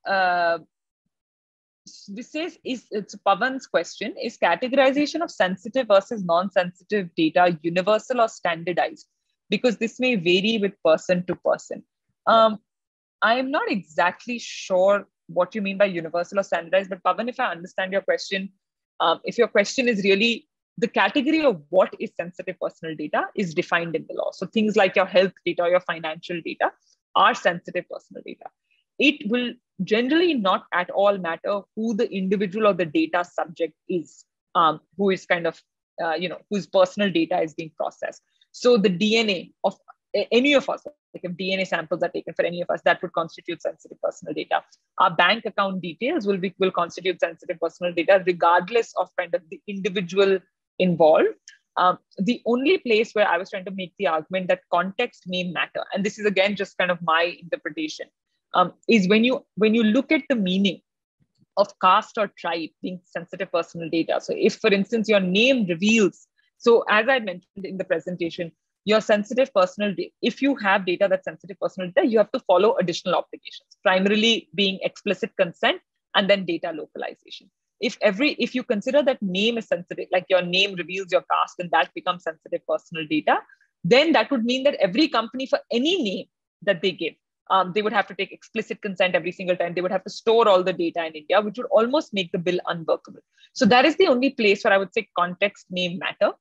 it's Pavan's question, is categorization of sensitive versus non-sensitive data universal or standardized? Because this may vary with person to person. I'm not exactly sure what you mean by universal or standardized, but Pavan, if I understand your question, if your question is really the category of what is sensitive personal data is defined in the law. So things like your health data or your financial data are sensitive personal data. It will generally not at all matter who the individual or the data subject is, who is kind of, whose personal data is being processed. So the DNA of any of us, like if DNA samples are taken for any of us, that would constitute sensitive personal data. Our bank account details will constitute sensitive personal data, regardless of kind of the individual involved. The only place where I was trying to make the argument that context may matter, and this is again just kind of my interpretation, is when you look at the meaning of caste or tribe being sensitive personal data. So if, for instance, your name reveals, so as I mentioned in the presentation, your sensitive personal data, if you have data that's sensitive personal data, you have to follow additional obligations, primarily being explicit consent and then data localization. If you consider that name is sensitive, like your name reveals your caste and that becomes sensitive personal data, then that would mean that every company for any name that they give, they would have to take explicit consent every single time. They would have to store all the data in India, which would almost make the bill unworkable. So that is the only place where I would say context may matter.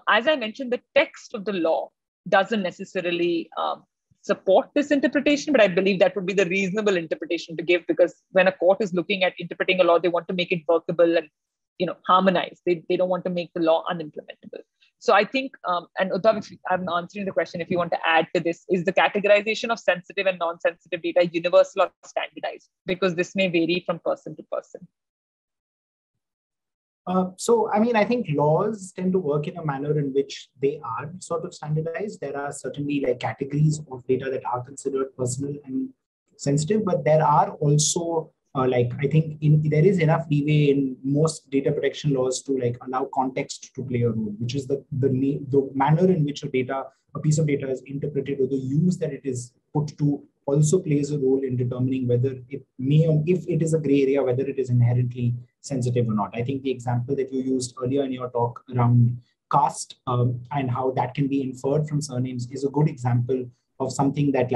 As I mentioned, the text of the law doesn't necessarily support this interpretation, but I believe that would be the reasonable interpretation to give, because when a court is looking at interpreting a law, they want to make it workable and harmonized. They don't want to make the law unimplementable. So I think, and Uddhav, if I'm answering the question, if you want to add to this, is the categorization of sensitive and non-sensitive data universal or standardized? Because this may vary from person to person. So, I mean, I think laws tend to work in a manner in which they are sort of standardized. There are certainly like categories of data that are considered personal and sensitive, but there are also I think there is enough leeway in most data protection laws to allow context to play a role, which is the manner in which a piece of data is interpreted, or the use that it is put to also plays a role in determining whether it may, or if it is a gray area, whether it is inherently sensitive or not. I think the example that you used earlier in your talk around caste and how that can be inferred from surnames is a good example of something that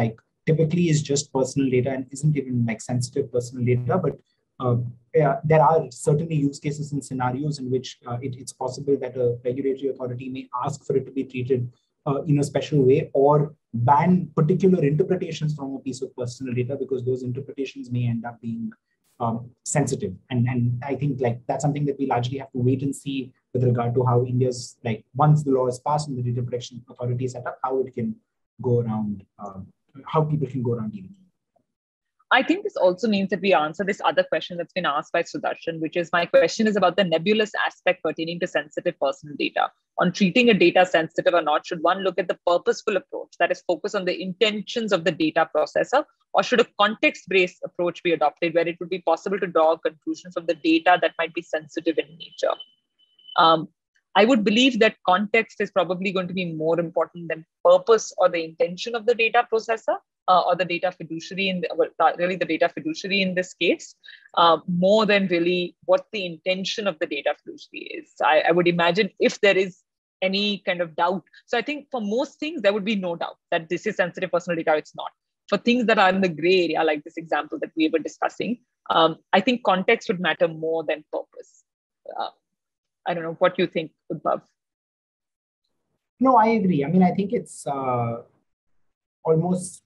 typically is just personal data and isn't even sensitive personal data, but there are certainly use cases and scenarios in which it's possible that a regulatory authority may ask for it to be treated in a special way, or ban particular interpretations from a piece of personal data because those interpretations may end up being sensitive. And I think that's something that we largely have to wait and see with regard to how India's, once the law is passed and the data protection authority is set up, how it can go around, how people can go around dealing. I think this also means that we answer this other question that's been asked by Sudarshan, which is, my question is about the nebulous aspect pertaining to sensitive personal data. On treating a data sensitive or not, should one look at the purposeful approach that is focused on the intentions of the data processor, or should a context-based approach be adopted where it would be possible to draw a conclusion from the data that might be sensitive in nature? I would believe that context is probably going to be more important than purpose or the intention of the data processor. Or the data fiduciary, really the data fiduciary in this case, more than really what the intention of the data fiduciary is. I would imagine if there is any kind of doubt. So I think for most things, there would be no doubt that this is sensitive personal data, it's not. For things that are in the gray area, like this example that we were discussing, I think context would matter more than purpose. I don't know what you think, Udbhav. No, I agree. I mean, I think it's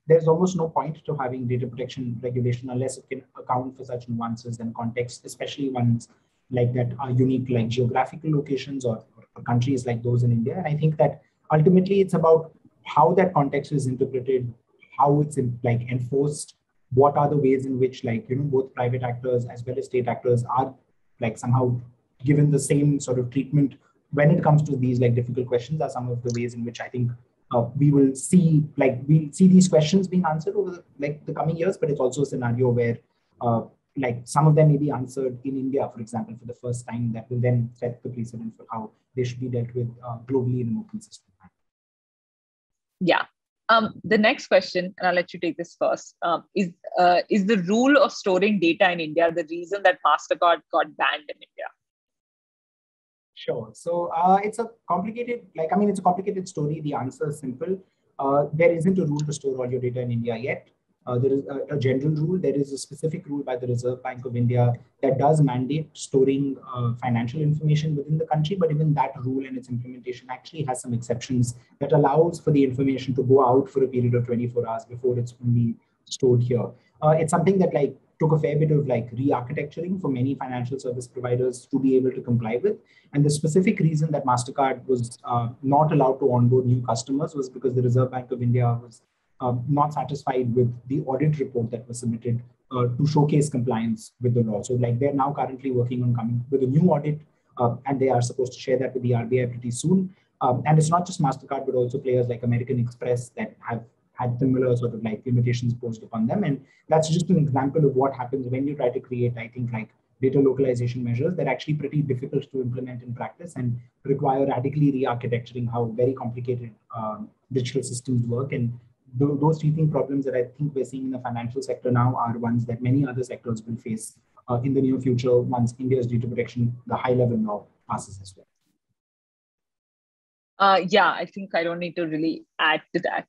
there's almost no point to having data protection regulation unless it can account for such nuances and context, especially ones like that are unique, like geographical locations or countries like those in India. And I think that ultimately it's about how that context is interpreted, how it's enforced, what are the ways in which both private actors as well as state actors are somehow given the same sort of treatment when it comes to these difficult questions, are some of the ways in which I think we will see these questions being answered over the coming years. But it's also a scenario where some of them may be answered in India, for example, for the first time, that will then set the precedent for how they should be dealt with globally in an open system. Yeah. The next question, and I'll let you take this first, is the rule of storing data in India the reason that MasterCard got banned in India? Sure. So it's a complicated, it's a complicated story. The answer is simple. There isn't a rule to store all your data in India yet. There is a general rule. There is a specific rule by the Reserve Bank of India that does mandate storing financial information within the country. But even that rule and its implementation actually has some exceptions that allows for the information to go out for a period of 24 hours before it's only stored here. It's something that took a fair bit of re-architecturing for many financial service providers to be able to comply with. And the specific reason that MasterCard was not allowed to onboard new customers was because the Reserve Bank of India was not satisfied with the audit report that was submitted to showcase compliance with the law. So they're now currently working on coming with a new audit, and they are supposed to share that with the RBI pretty soon. And it's not just MasterCard, but also players like American Express that have had similar sort of limitations posed upon them. And that's just an example of what happens when you try to create, I think, data localization measures that are actually pretty difficult to implement in practice and require radically re-architecturing how very complicated digital systems work. And those teething problems that I think we're seeing in the financial sector now are ones that many other sectors will face in the near future once India's data protection, the high-level law, passes as well. Yeah, I think I don't need to really add to that.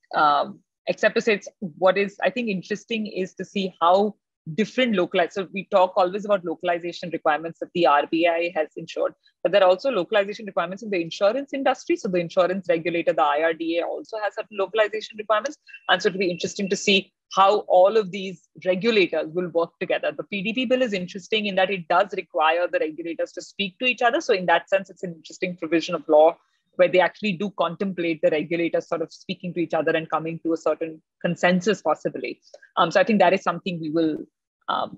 Except to say what is, I think, interesting is to see how different localized, so we talk always about localization requirements that the RBI has ensured, but there are also localization requirements in the insurance industry. So the insurance regulator, the IRDA, also has certain localization requirements. And so it'll be interesting to see how all of these regulators will work together. The PDP bill is interesting in that it does require the regulators to speak to each other. So in that sense, it's an interesting provision of law where they actually do contemplate the regulators sort of speaking to each other and coming to a certain consensus possibly. So I think that is something we will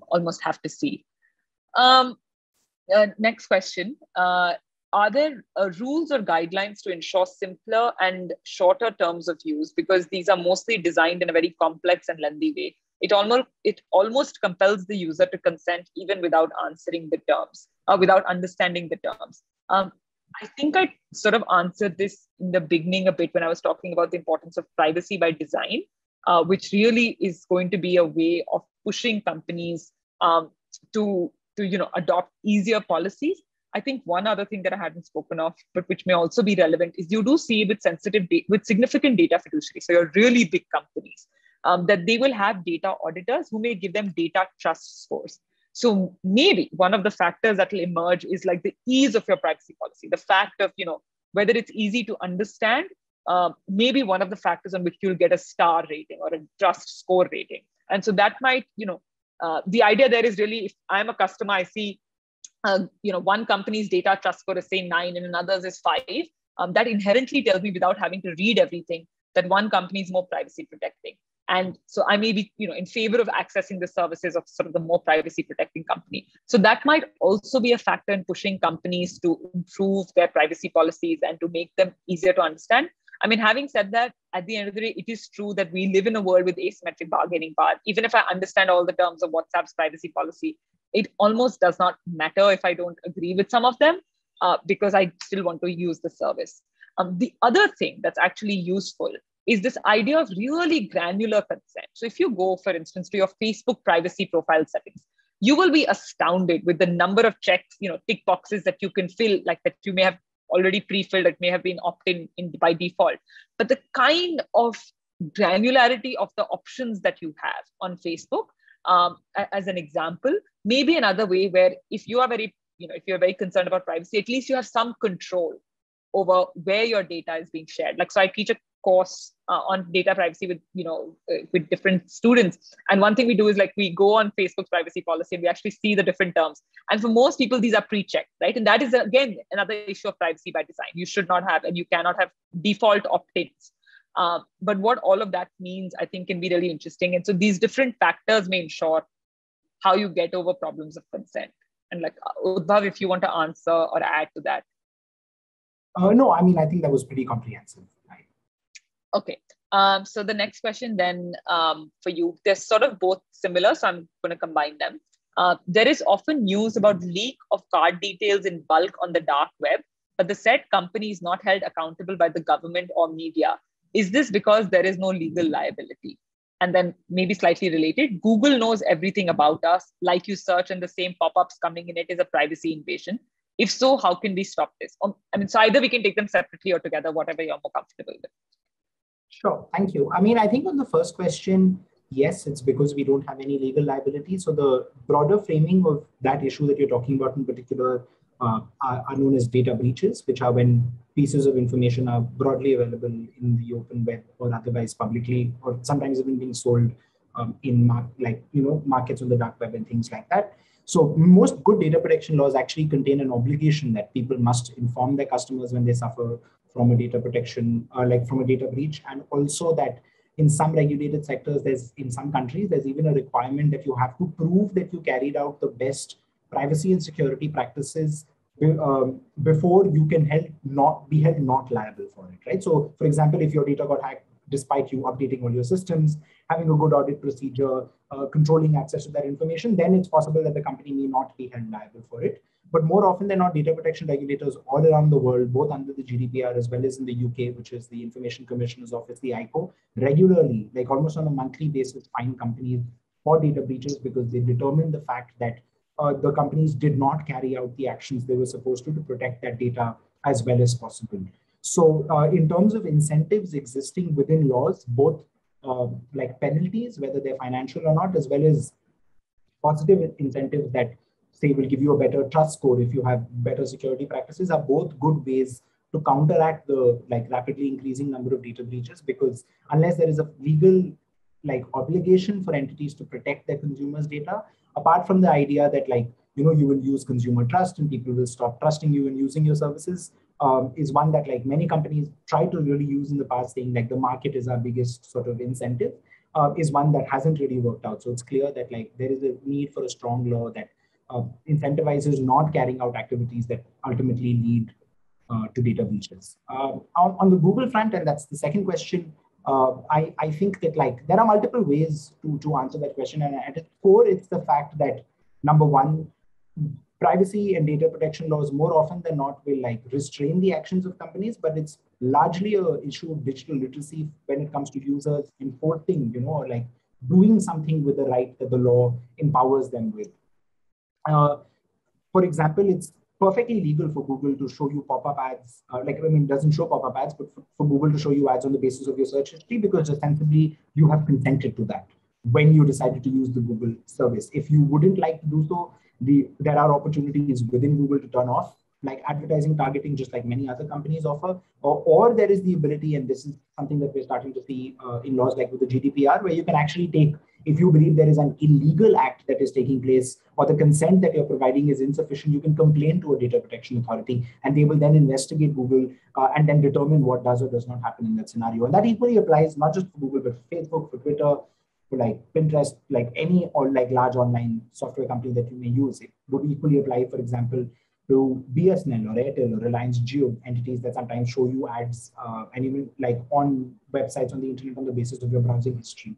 almost have to see. Next question. Are there rules or guidelines to ensure simpler and shorter terms of use? Because these are mostly designed in a very complex and lengthy way. it almost compels the user to consent even without answering the terms or without understanding the terms. I think I sort of answered this in the beginning a bit when I was talking about the importance of privacy by design, which really is going to be a way of pushing companies to adopt easier policies. I think one other thing that I hadn't spoken of, but which may also be relevant, is you do see with significant data fiduciaries, so your really big companies, that they will have data auditors who may give them data trust scores. So maybe one of the factors that will emerge is like the ease of your privacy policy, the fact of whether it's easy to understand. Maybe one of the factors on which you'll get a star rating or a trust score rating. And so that might, the idea there is really, if I'm a customer, I see one company's data trust score is say 9 and another's is 5. That inherently tells me, without having to read everything, that one company is more privacy protecting. And so I may be in favor of accessing the services of sort of the more privacy protecting company. So that might also be a factor in pushing companies to improve their privacy policies and to make them easier to understand. I mean, having said that, at the end of the day, it is true that we live in a world with asymmetric bargaining power. Even if I understand all the terms of WhatsApp's privacy policy, it almost does not matter if I don't agree with some of them, because I still want to use the service. The other thing that's actually useful is this idea of really granular consent. So if you go, for instance, to your Facebook privacy profile settings, you will be astounded with the number of checks, tick boxes that you can fill, like that you may have already pre-filled, it may have been opt-in by default. But the kind of granularity of the options that you have on Facebook, as an example, maybe another way where if you are if you're very concerned about privacy, at least you have some control over where your data is being shared. Like, so I teach a course on data privacy with different students. And one thing we do is like, we go on Facebook's privacy policy and we actually see the different terms. And for most people, these are pre-checked, right? And that is, again, another issue of privacy by design. You should not have, and you cannot have default opt-ins. But what all of that means, I think, can be really interesting. And so these different factors may ensure how you get over problems of consent. And like, Udbhav, if you want to answer or add to that. No, I mean, I think that was pretty comprehensive. Right? Okay. So the next question then for you, they're sort of both similar, so I'm going to combine them. There is often news about leak of card details in bulk on the dark web, but the said company is not held accountable by the government or media. Is this because there is no legal liability? And then maybe slightly related, Google knows everything about us, like you search and the same pop-ups coming in it is a privacy invasion. If so, how can we stop this? I mean, so either we can take them separately or together, whatever you're more comfortable with. Sure, thank you. I mean, I think on the first question, yes, it's because we don't have any legal liability. So the broader framing of that issue that you're talking about in particular are known as data breaches, which are when pieces of information are broadly available in the open web or otherwise publicly, or sometimes even being sold in markets on the dark web and things like that. So most good data protection laws actually contain an obligation that people must inform their customers when they suffer from a data protection, from a data breach, and also that in some regulated sectors, in some countries, there's even a requirement that you have to prove that you carried out the best privacy and security practices before you can be held not liable for it, right? So, for example, if your data got hacked, despite you updating all your systems, having a good audit procedure, controlling access to that information, then it's possible that the company may not be held liable for it. But more often than not, data protection regulators all around the world, both under the GDPR as well as in the UK, which is the Information Commissioner's Office, the ICO, regularly, like almost on a monthly basis, fine companies for data breaches because they determine the fact that the companies did not carry out the actions they were supposed to protect that data as well as possible. So in terms of incentives existing within laws, both like penalties, whether they're financial or not, as well as positive incentives that say will give you a better trust score if you have better security practices, are both good ways to counteract the rapidly increasing number of data breaches, because unless there is a legal obligation for entities to protect their consumers' data, apart from the idea that you will use consumer trust and people will stop trusting you and using your services, is one that many companies try to really use in the past, saying the market is our biggest sort of incentive, is one that hasn't really worked out. So it's clear that there is a need for a strong law that incentivizes not carrying out activities that ultimately lead to data breaches. On the Google front, and that's the second question, I think that like there are multiple ways to answer that question. And at its core, it's the fact that number one, privacy and data protection laws more often than not will like restrain the actions of companies, but it's largely a issue of digital literacy when it comes to users enforcing, or like doing something with the right that the law empowers them with. For example, it's perfectly legal for Google to show you pop-up ads. It doesn't show pop-up ads, but for Google to show you ads on the basis of your search history, because ostensibly you have consented to that when you decided to use the Google service. If you wouldn't like to do so, there are opportunities within Google to turn off like advertising targeting, just like many other companies offer, or there is the ability, and this is something that we're starting to see in laws like with the GDPR, where you can actually take, if you believe there is an illegal act that is taking place or the consent that you're providing is insufficient, you can complain to a data protection authority and they will then investigate Google and then determine what does or does not happen in that scenario. And that equally applies not just for Google, but for Facebook, for Twitter, for like Pinterest, like any or like large online software company that you may use. It would equally apply, for example, to BSNL or Airtel or Reliance Jio, entities that sometimes show you ads and even like on websites on the internet on the basis of your browsing history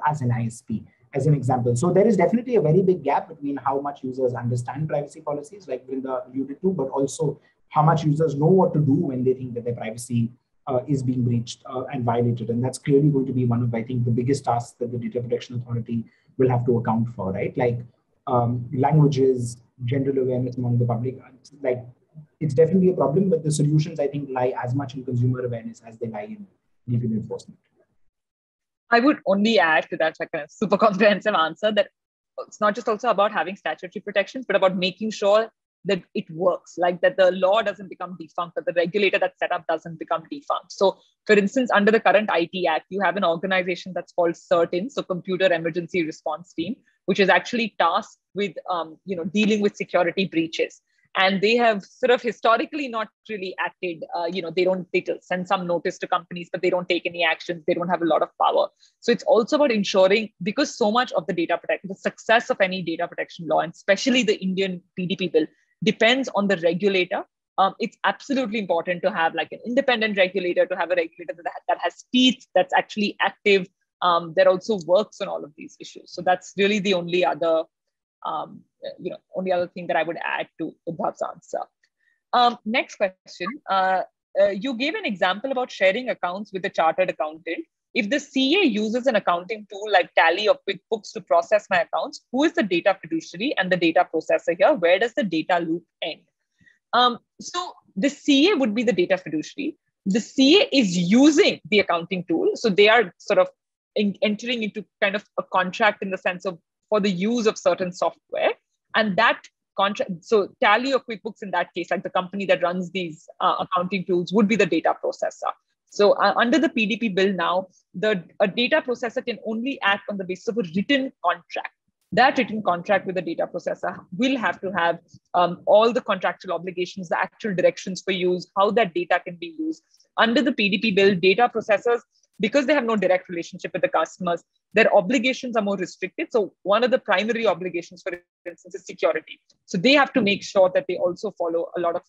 as an ISP, as an example. So there is definitely a very big gap between how much users understand privacy policies, like Vrinda alluded to, but also how much users know what to do when they think that their privacy is being breached and violated. And that's clearly going to be one of, I think, the biggest tasks that the Data Protection Authority will have to account for, right? Like languages, general awareness among the public, like it's definitely a problem, but the solutions, I think, lie as much in consumer awareness as they lie in legal enforcement. I would only add to that, like a super comprehensive answer, that it's not just also about having statutory protections, but about making sure that it works, like that the law doesn't become defunct, that the regulator that's set up doesn't become defunct. So for instance, under the current IT Act, you have an organization that's called CERTIN, so Computer Emergency Response Team, which is actually tasked with dealing with security breaches. And they have sort of historically not really acted, they send some notice to companies, but they don't take any actions. They don't have a lot of power. So it's also about ensuring, because so much of the success of any data protection law, and especially the Indian PDP bill, depends on the regulator. It's absolutely important to have like an independent regulator, to have a regulator that has teeth, that's actually active, that also works on all of these issues. So that's really the only other thing that I would add to Udhav's answer. Next question. You gave an example about sharing accounts with a chartered accountant. If the CA uses an accounting tool like Tally or QuickBooks to process my accounts, who is the data fiduciary and the data processor here? Where does the data loop end? So the CA would be the data fiduciary. The CA is using the accounting tool. So they are sort of entering into kind of a contract in the sense of for the use of certain software. And that contract, so Tally or QuickBooks in that case, like the company that runs these accounting tools, would be the data processor. So under the PDP bill now, a data processor can only act on the basis of a written contract. That written contract with the data processor will have to have all the contractual obligations, the actual directions for use, how that data can be used. Under the PDP bill, data processors, because they have no direct relationship with the customers, their obligations are more restricted. So one of the primary obligations, for instance, is security. So they have to make sure that they also follow a lot of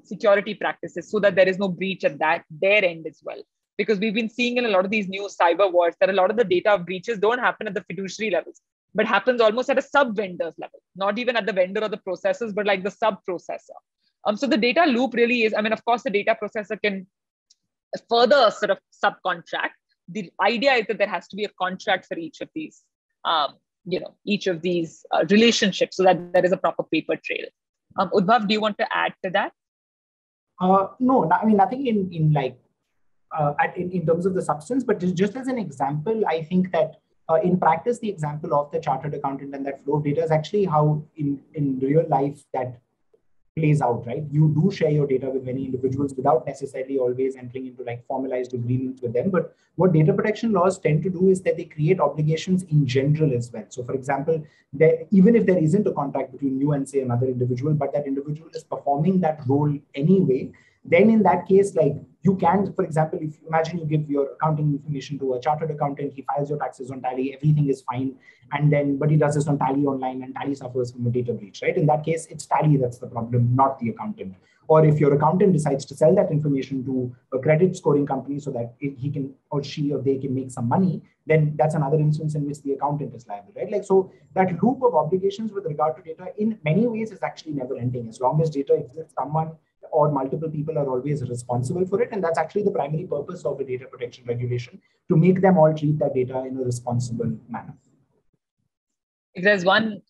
security practices so that there is no breach at their end as well. Because we've been seeing in a lot of these new cyber wars that a lot of the data breaches don't happen at the fiduciary levels, but happens almost at a sub-vendors level, not even at the vendor or the processors, but like the sub-processor. So the data loop really is, of course, the data processor can further sort of subcontract. The idea is that there has to be a contract for each of these, relationships, so that there is a proper paper trail. Udhav, do you want to add to that? No, nothing in terms of the substance, but just as an example, I think that in practice, the example of the chartered accountant and that flow of data is actually how in real life that plays out, right? You do share your data with many individuals without necessarily always entering into like formalized agreements with them. But what data protection laws tend to do is that they create obligations in general as well. So for example, even if there isn't a contract between you and say another individual, but that individual is performing that role anyway, then in that case, like You can, for example, if you imagine you give your accounting information to a chartered accountant, he files your taxes on Tally, everything is fine. And then, but he does this on Tally online and Tally suffers from a data breach, right? In that case, it's Tally that's the problem, not the accountant. Or if your accountant decides to sell that information to a credit scoring company so that he can, or she or they can make some money, then that's another instance in which the accountant is liable, right? Like, so that loop of obligations with regard to data in many ways is actually never ending. As long as data exists, someone or multiple people are always responsible for it. And that's actually the primary purpose of the data protection regulation, to make them all treat that data in a responsible manner. If there's one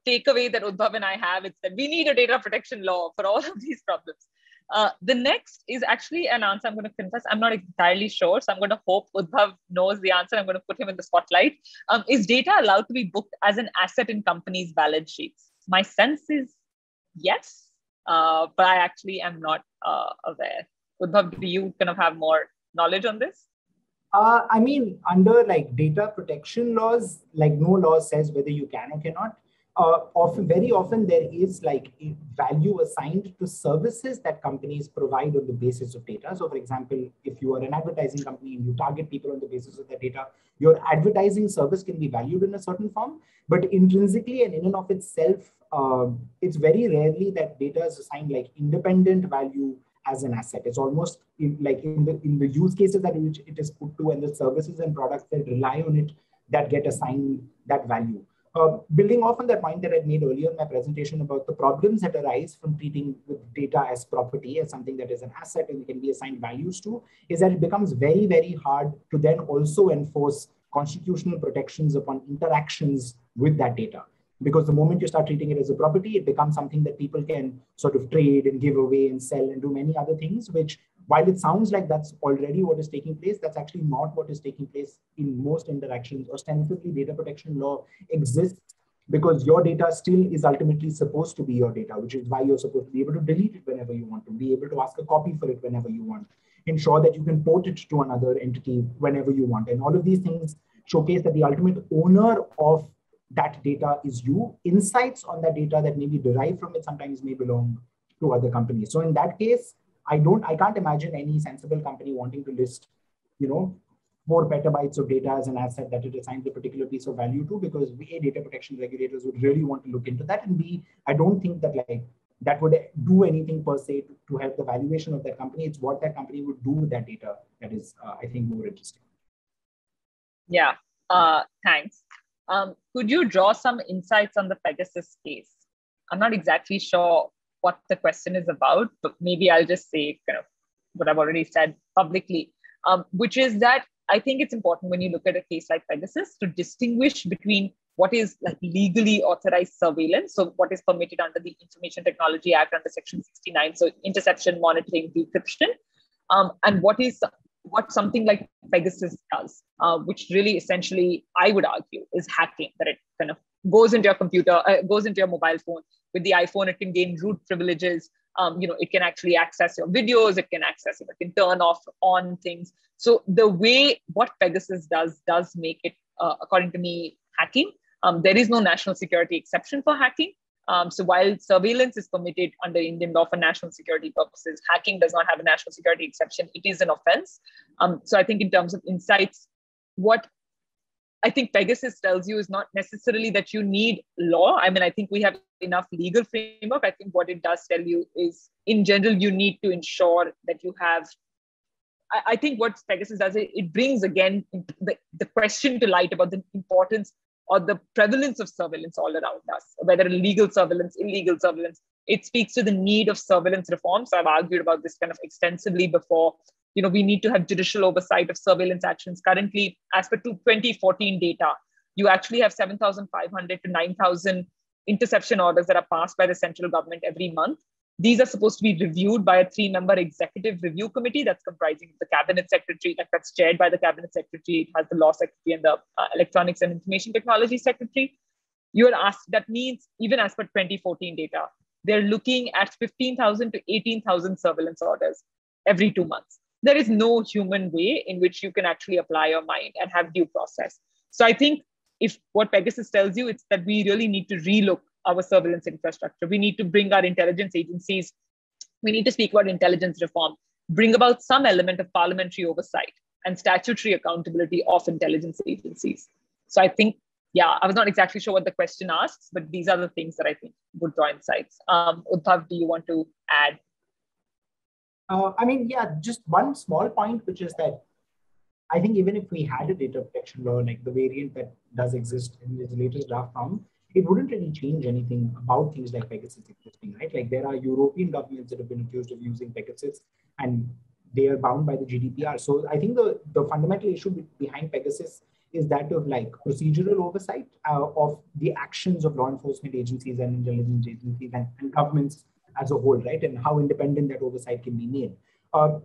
takeaway that Udbhav and I have, it's that we need a data protection law for all of these problems. The next is actually an answer I'm going to confess I'm not entirely sure. So I'm going to hope Udbhav knows the answer. I'm going to put him in the spotlight. Is data allowed to be booked as an asset in companies' balance sheets? My sense is yes. But I actually am not aware. Udbhav, do you kind of have more knowledge on this? I mean, under like data protection laws, like no law says whether you can or cannot. Very often there is like a value assigned to services that companies provide on the basis of data. So for example, if you are an advertising company and you target people on the basis of the data, your advertising service can be valued in a certain form, but intrinsically and in and of itself, it's very rarely that data is assigned like independent value as an asset. It's almost like in the use cases that which it is put to and the services and products that rely on it that get assigned that value. Building off on that point that I made earlier in my presentation about the problems that arise from treating with data as property, as something that is an asset and can be assigned values to, is that it becomes very, very hard to then also enforce constitutional protections upon interactions with that data. Because the moment you start treating it as a property, it becomes something that people can sort of trade and give away and sell and do many other things, which while it sounds like that's already what is taking place, that's actually not what is taking place in most interactions. Ostensibly, data protection law exists because your data still is ultimately supposed to be your data, which is why you're supposed to be able to delete it whenever you want to, be able to ask a copy for it whenever you want, ensure that you can port it to another entity whenever you want. And all of these things showcase that the ultimate owner of that data is you. Insights on that data that may be derived from it sometimes may belong to other companies. So in that case, I can't imagine any sensible company wanting to list, 4 petabytes of data as an asset that it assigns a particular piece of value to, because A, data protection regulators would really want to look into that, and B, I don't think that that would do anything per se to help the valuation of that company. It's what that company would do with that data that is, I think, more interesting. Yeah, thanks. Could you draw some insights on the Pegasus case? I'm not exactly sure what the question is about, but maybe I'll just say kind of what I've already said publicly, which is that I think it's important when you look at a case like Pegasus to distinguish between what is like legally authorized surveillance, so what is permitted under the Information Technology Act under Section 69, so interception, monitoring, decryption, and what something like Pegasus does, which really essentially, I would argue, is hacking, that it kind of goes into your computer, goes into your mobile phone. With the iPhone, it can gain root privileges. It can actually access your videos, it can access, it can turn off on things. So the way what Pegasus does make it, according to me, hacking. There is no national security exception for hacking. So while surveillance is permitted under Indian law for national security purposes, hacking does not have a national security exception. It is an offense. So I think in terms of insights, what I think Pegasus tells you is not necessarily that you need law. I mean, I think we have enough legal framework. I think what it does tell you is, in general, you need to ensure that you have, I think what Pegasus does, it brings again the question to light about the importance or the prevalence of surveillance all around us, whether legal surveillance, illegal surveillance. It speaks to the need of surveillance reform. So I've argued about this kind of extensively before. We need to have judicial oversight of surveillance actions. Currently, as per 2014 data, you actually have 7,500 to 9,000 interception orders that are passed by the central government every month. These are supposed to be reviewed by a 3-member executive review committee that's comprising the cabinet secretary, that's chaired by the cabinet secretary. It has the law secretary and the electronics and information technology secretary. You are asked, that means even as per 2014 data, they're looking at 15,000 to 18,000 surveillance orders every 2 months. There is no human way in which you can actually apply your mind and have due process. So I think if what Pegasus tells you, it's that we really need to relook our surveillance infrastructure. We need to bring our intelligence agencies. We need to speak about intelligence reform. bring about some element of parliamentary oversight and statutory accountability of intelligence agencies. So I think, yeah, I was not exactly sure what the question asks, but these are the things that I think would draw insights. Uddhav, do you want to add? Just one small point, which is that I think even if we had a data protection law, like the variant that does exist in its latest draft form, it wouldn't really change anything about things like Pegasus existing, right? Like there are European governments that have been accused of using Pegasus and they are bound by the GDPR. So I think the fundamental issue behind Pegasus is that of like procedural oversight of the actions of law enforcement agencies and intelligence agencies and governments as a whole, right? And how independent that oversight can be made.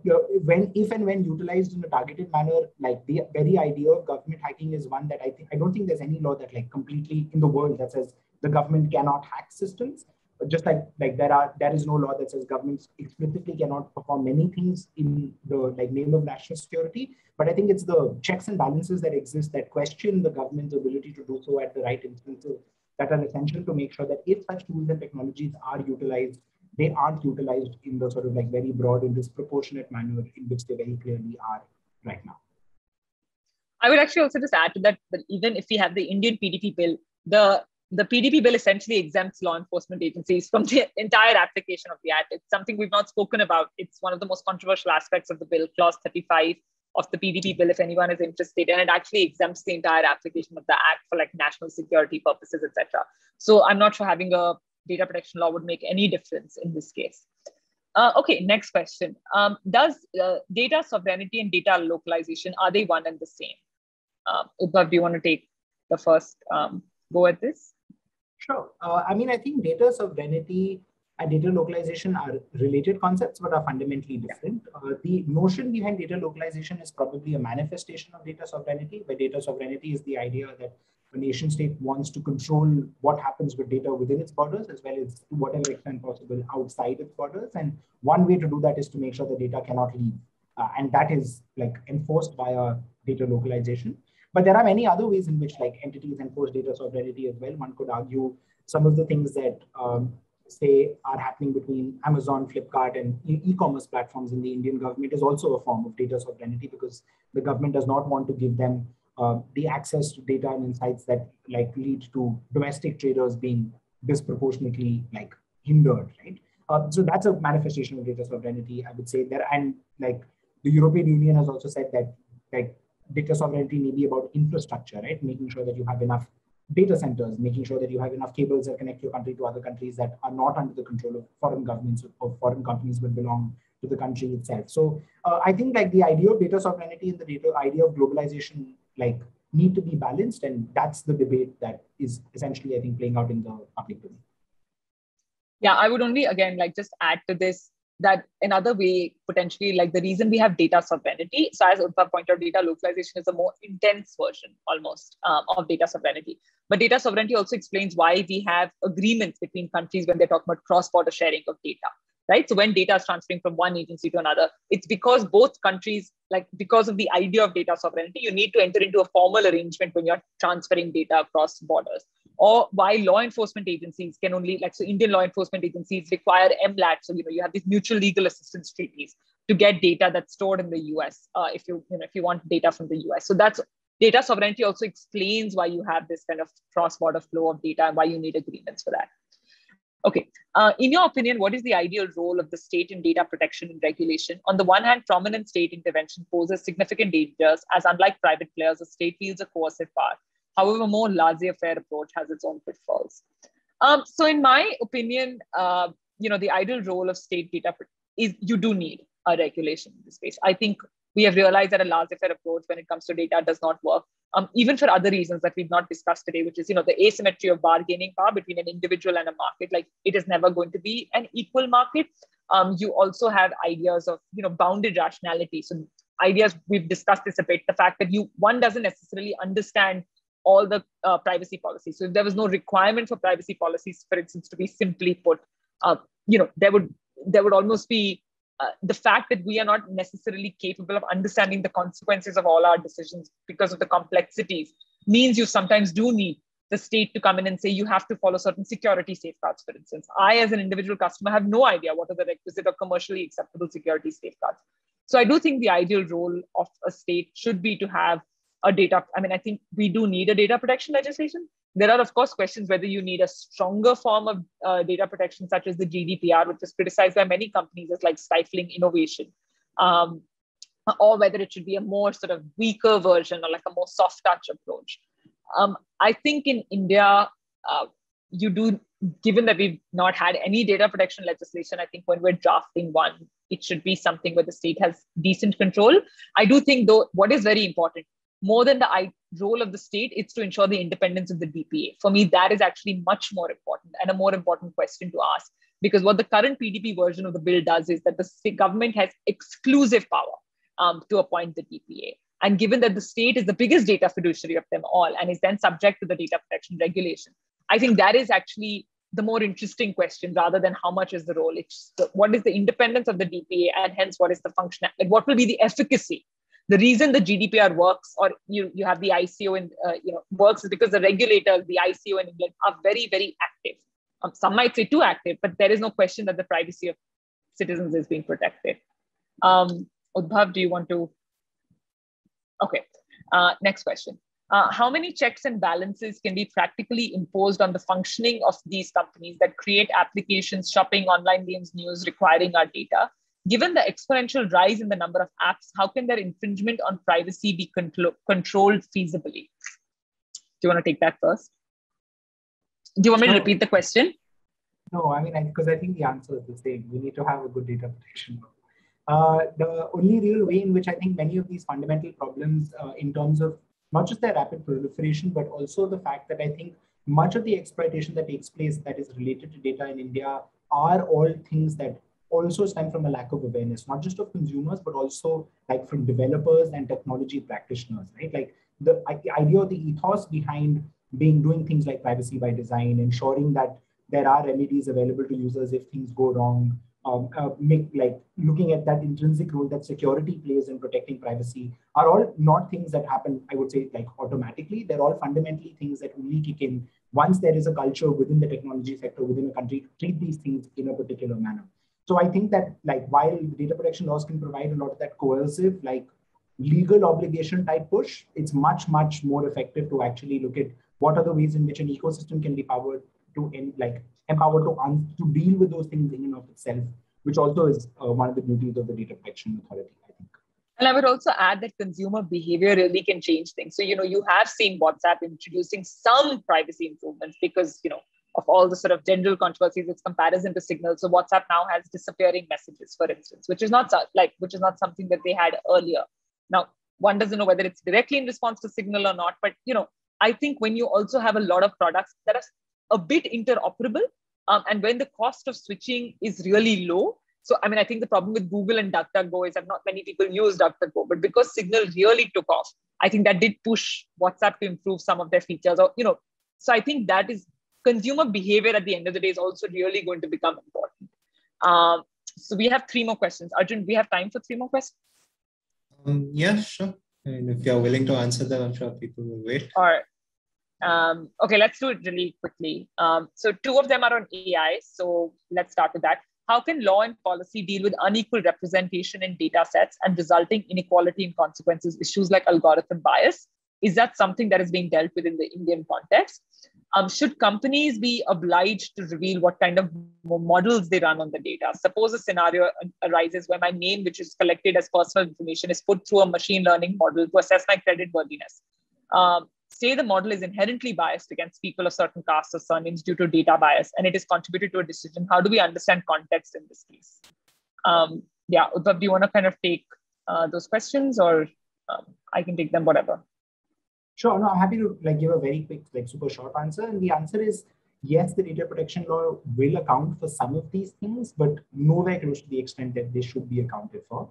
If and when utilized in a targeted manner, like the very idea of government hacking is one that I don't think there's any law that like completely in the world that says the government cannot hack systems. But just like there is no law that says governments explicitly cannot perform many things in the like name of national security. But I think it's the checks and balances that exist that question the government's ability to do so at the right instances that are essential to make sure that if such tools and technologies are utilized, they aren't utilized in the sort of like very broad and disproportionate manner in which they very clearly are right now. I would actually also just add to that even if we have the Indian PDP bill, the PDP bill essentially exempts law enforcement agencies from the entire application of the act. It's something we've not spoken about. It's one of the most controversial aspects of the bill, clause 35 of the PDP bill, if anyone is interested, and it actually exempts the entire application of the act for like national security purposes, etc. So I'm not sure having a data protection law would make any difference in this case. Okay, next question. Does data sovereignty and data localization, are they one and the same? Uddhav, do you want to take the first go at this? Sure. I think data sovereignty and data localization are related concepts, but are fundamentally different. The notion behind data localization is probably a manifestation of data sovereignty, where data sovereignty is the idea that a nation state wants to control what happens with data within its borders, as well as to whatever extent possible outside its borders. And one way to do that is to make sure the data cannot leave. And that is like enforced via data localization. But there are many other ways in which like entities enforce data sovereignty as well. One could argue some of the things that say are happening between Amazon, Flipkart, and e-commerce platforms in the Indian government is also a form of data sovereignty, because the government does not want to give them the access to data and insights that like lead to domestic traders being disproportionately like hindered, right? So that's a manifestation of data sovereignty, I would say there. And like the European Union has also said that like data sovereignty may be about infrastructure, right? Making sure that you have enough data centers, making sure that you have enough cables that connect your country to other countries that are not under the control of foreign governments or foreign companies but belong to the country itself. So I think like the idea of data sovereignty and the data idea of globalization like need to be balanced, and that's the debate that is essentially, I think, playing out in the public domain. Yeah, I would only again like just add to this that another way potentially like the reason we have data sovereignty. So as Uddhav pointed out, data localization is a more intense version almost of data sovereignty. But data sovereignty also explains why we have agreements between countries when they talk about cross-border sharing of data, right? So when data is transferring from one agency to another, it's because both countries, like because of the idea of data sovereignty, you need to enter into a formal arrangement when you're transferring data across borders. Or why law enforcement agencies can only, like, so Indian law enforcement agencies require MLAT. So, you have these mutual legal assistance treaties to get data that's stored in the US if you want data from the US. So that's data sovereignty also explains why you have this kind of cross-border flow of data and why you need agreements for that. Okay, in your opinion, what is the ideal role of the state in data protection and regulation? On the one hand, prominent state intervention poses significant dangers, as unlike private players, the state wields a coercive power. However, more laissez-faire approach has its own pitfalls. So in my opinion, the ideal role of state data is you do need a regulation in this space. I think we have realized that a laissez-faire approach when it comes to data does not work, even for other reasons that we've not discussed today, which is, the asymmetry of bargaining power between an individual and a market. Like it is never going to be an equal market. You also have ideas of, bounded rationality. So ideas, we've discussed this a bit, the fact that one doesn't necessarily understand all the privacy policies. So if there was no requirement for privacy policies, for instance, to be simply put, there would almost be the fact that we are not necessarily capable of understanding the consequences of all our decisions because of the complexities means you sometimes do need the state to come in and say, you have to follow certain security safeguards, for instance. I, as an individual customer, have no idea what are the requisite or commercially acceptable security safeguards. So I do think the ideal role of a state should be to have a data. I mean, I think we do need a data protection legislation. There are, of course, questions whether you need a stronger form of data protection, such as the GDPR, which is criticized by many companies as like stifling innovation, or whether it should be a more sort of weaker version or like a more soft touch approach. I think in India, you do, given that we've not had any data protection legislation, I think when we're drafting one, it should be something where the state has decent control. I do think, though, what is very important, more than the role of the state, it's to ensure the independence of the DPA. For me, that is actually much more important and a more important question to ask, because what the current PDP version of the bill does is that the government has exclusive power to appoint the DPA. And given that the state is the biggest data fiduciary of them all and is then subject to the data protection regulation, I think that is actually the more interesting question rather than how much is the role. It's what is the independence of the DPA, and hence what is the function, like what will be the efficacy. The reason the GDPR works, or you have the ICO in works, is because the regulators, the ICO in England, are very, very active. Some might say too active, but there is no question that the privacy of citizens is being protected. Udbhav, do you want to? Okay, next question. How many checks and balances can be practically imposed on the functioning of these companies that create applications, shopping, online games, news requiring our data? Given the exponential rise in the number of apps, how can their infringement on privacy be controlled feasibly? Do you want to take that first? Do you want me to repeat the question? No, I mean, because I think the answer is the same. We need to have a good data protection law. The only real way in which I think many of these fundamental problems in terms of not just their rapid proliferation, but also the fact that I think much of the exploitation that takes place that is related to data in India are all things that also stem from a lack of awareness, not just of consumers, but also like from developers and technology practitioners, right? Like the idea or the ethos behind doing things like privacy by design, ensuring that there are remedies available to users if things go wrong, looking at that intrinsic role that security plays in protecting privacy are all not things that happen, I would say, like automatically. They're all fundamentally things that only kick in once there is a culture within the technology sector, within a country, to treat these things in a particular manner. So I think that like while data protection laws can provide a lot of that coercive, like legal obligation type push, it's much, much more effective to actually look at what are the ways in which an ecosystem can be empowered to deal with those things in and of itself, which also is one of the duties of the data protection authority, I think. And I would also add that consumer behavior really can change things. So, you have seen WhatsApp introducing some privacy improvements because, of all the sort of general controversies, its comparison to Signal. So WhatsApp now has disappearing messages, for instance, which is not something that they had earlier. Now, one doesn't know whether it's directly in response to Signal or not, but, I think when you also have a lot of products that are a bit interoperable, and when the cost of switching is really low. So, I mean, I think the problem with Google and DuckDuckGo is that not many people use DuckDuckGo, but because Signal really took off, I think that did push WhatsApp to improve some of their features. So I think that is consumer behavior at the end of the day is also really going to become important. So we have 3 more questions. Arjun, we have time for 3 more questions? Yeah, sure. And if you're willing to answer them, I'm sure people will wait. All right. Okay, let's do it really quickly. So 2 of them are on AI. So let's start with that. How can law and policy deal with unequal representation in data sets and resulting inequality and consequences, issues like algorithm bias? Is that something that is being dealt with in the Indian context? Should companies be obliged to reveal what kind of models they run on the data? Suppose a scenario arises where my name, which is collected as personal information, is put through a machine learning model to assess my credit worthiness. Say the model is inherently biased against people of certain castes or surnames due to data bias, and it is contributed to a decision. How do we understand context in this case? Yeah, Udbhav, do you want to kind of take those questions, or I can take them, whatever? Sure, no, I'm happy to give a very quick, super short answer. And the answer is yes, the data protection law will account for some of these things, but nowhere close to the extent that they should be accounted for.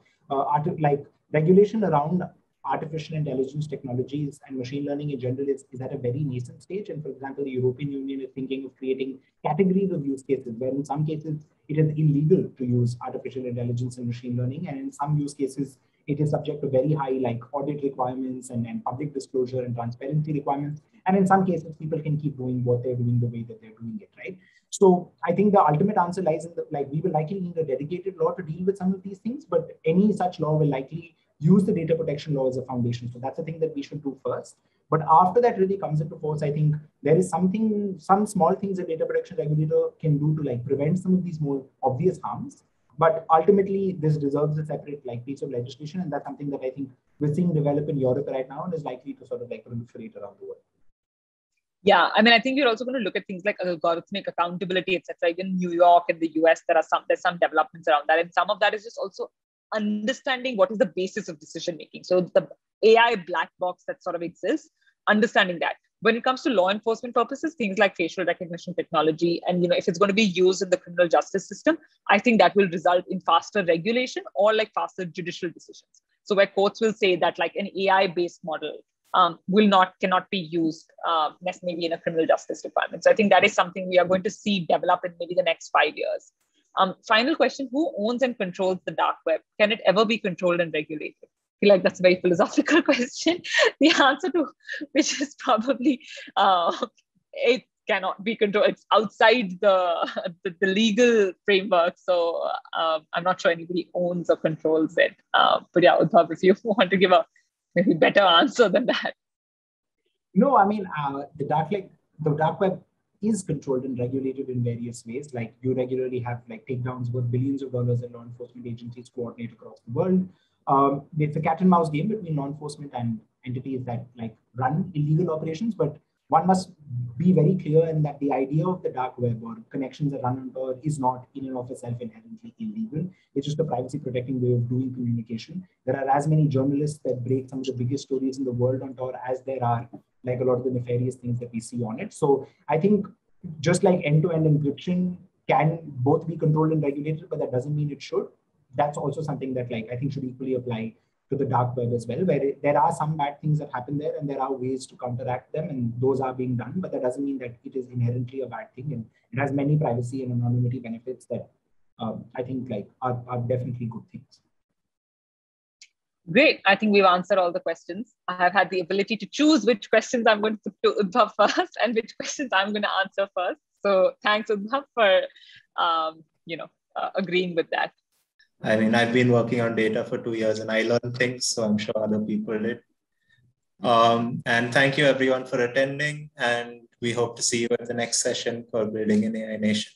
Regulation around artificial intelligence technologies and machine learning in general is at a very nascent stage. And for example, the European Union is thinking of creating categories of use cases where in some cases it is illegal to use artificial intelligence and machine learning. And in some use cases, it is subject to very high like audit requirements and public disclosure and transparency requirements. And in some cases, people can keep doing what they're doing the way that they're doing it, right? So I think the ultimate answer lies in we will likely need a dedicated law to deal with some of these things, but any such law will likely use the data protection law as a foundation. So that's the thing that we should do first. But after that really comes into force, I think there is some small things a data protection regulator can do to like prevent some of these more obvious harms. But ultimately, this deserves a separate like piece of legislation. And that's something that I think we're seeing develop in Europe right now and is likely to sort of like proliferate around the world. Yeah, I mean, I think you're also going to look at things like algorithmic accountability, etc. Even New York and the US, there's some developments around that, and some of that is just also understanding what is the basis of decision making. So the AI black box that sort of exists, understanding that. When it comes to law enforcement purposes, things like facial recognition technology, and if it's going to be used in the criminal justice system, I think that will result in faster regulation or like faster judicial decisions. So where courts will say that like an AI-based model cannot be used maybe in a criminal justice department. So I think that is something we are going to see develop in maybe the next 5 years. Final question, who owns and controls the dark web? Can it ever be controlled and regulated? I feel like that's a very philosophical question. The answer to which is probably it cannot be controlled. It's outside the legal framework. So I'm not sure anybody owns or controls it. But yeah, Udbhav, if you want to give a maybe better answer than that. No, I mean, the dark web is controlled and regulated in various ways. Like you regularly have like takedowns worth billions of dollars that law enforcement agencies coordinate across the world. It's a cat and mouse game between law enforcement and entities that like run illegal operations, but one must be very clear in that the idea of the dark web or connections that run on Tor is not in and of itself inherently illegal. It's just a privacy protecting way of doing communication. There are as many journalists that break some of the biggest stories in the world on Tor as there are like a lot of the nefarious things that we see on it. So I think just like end-to-end encryption can both be controlled and regulated, but that doesn't mean it should. That's also something that like I think should equally apply to the dark web as well, where there are some bad things that happen there and there are ways to counteract them, and those are being done, but that doesn't mean that it is inherently a bad thing, and it has many privacy and anonymity benefits that I think like are definitely good things. Great. I think we've answered all the questions. I have had the ability to choose which questions I'm going to put to Udbhav first and which questions I'm going to answer first. So thanks, Udbhav, for agreeing with that. I mean, I've been working on data for 2 years and I learned things, so I'm sure other people did. And thank you everyone for attending, and we hope to see you at the next session for Building an AI Nation.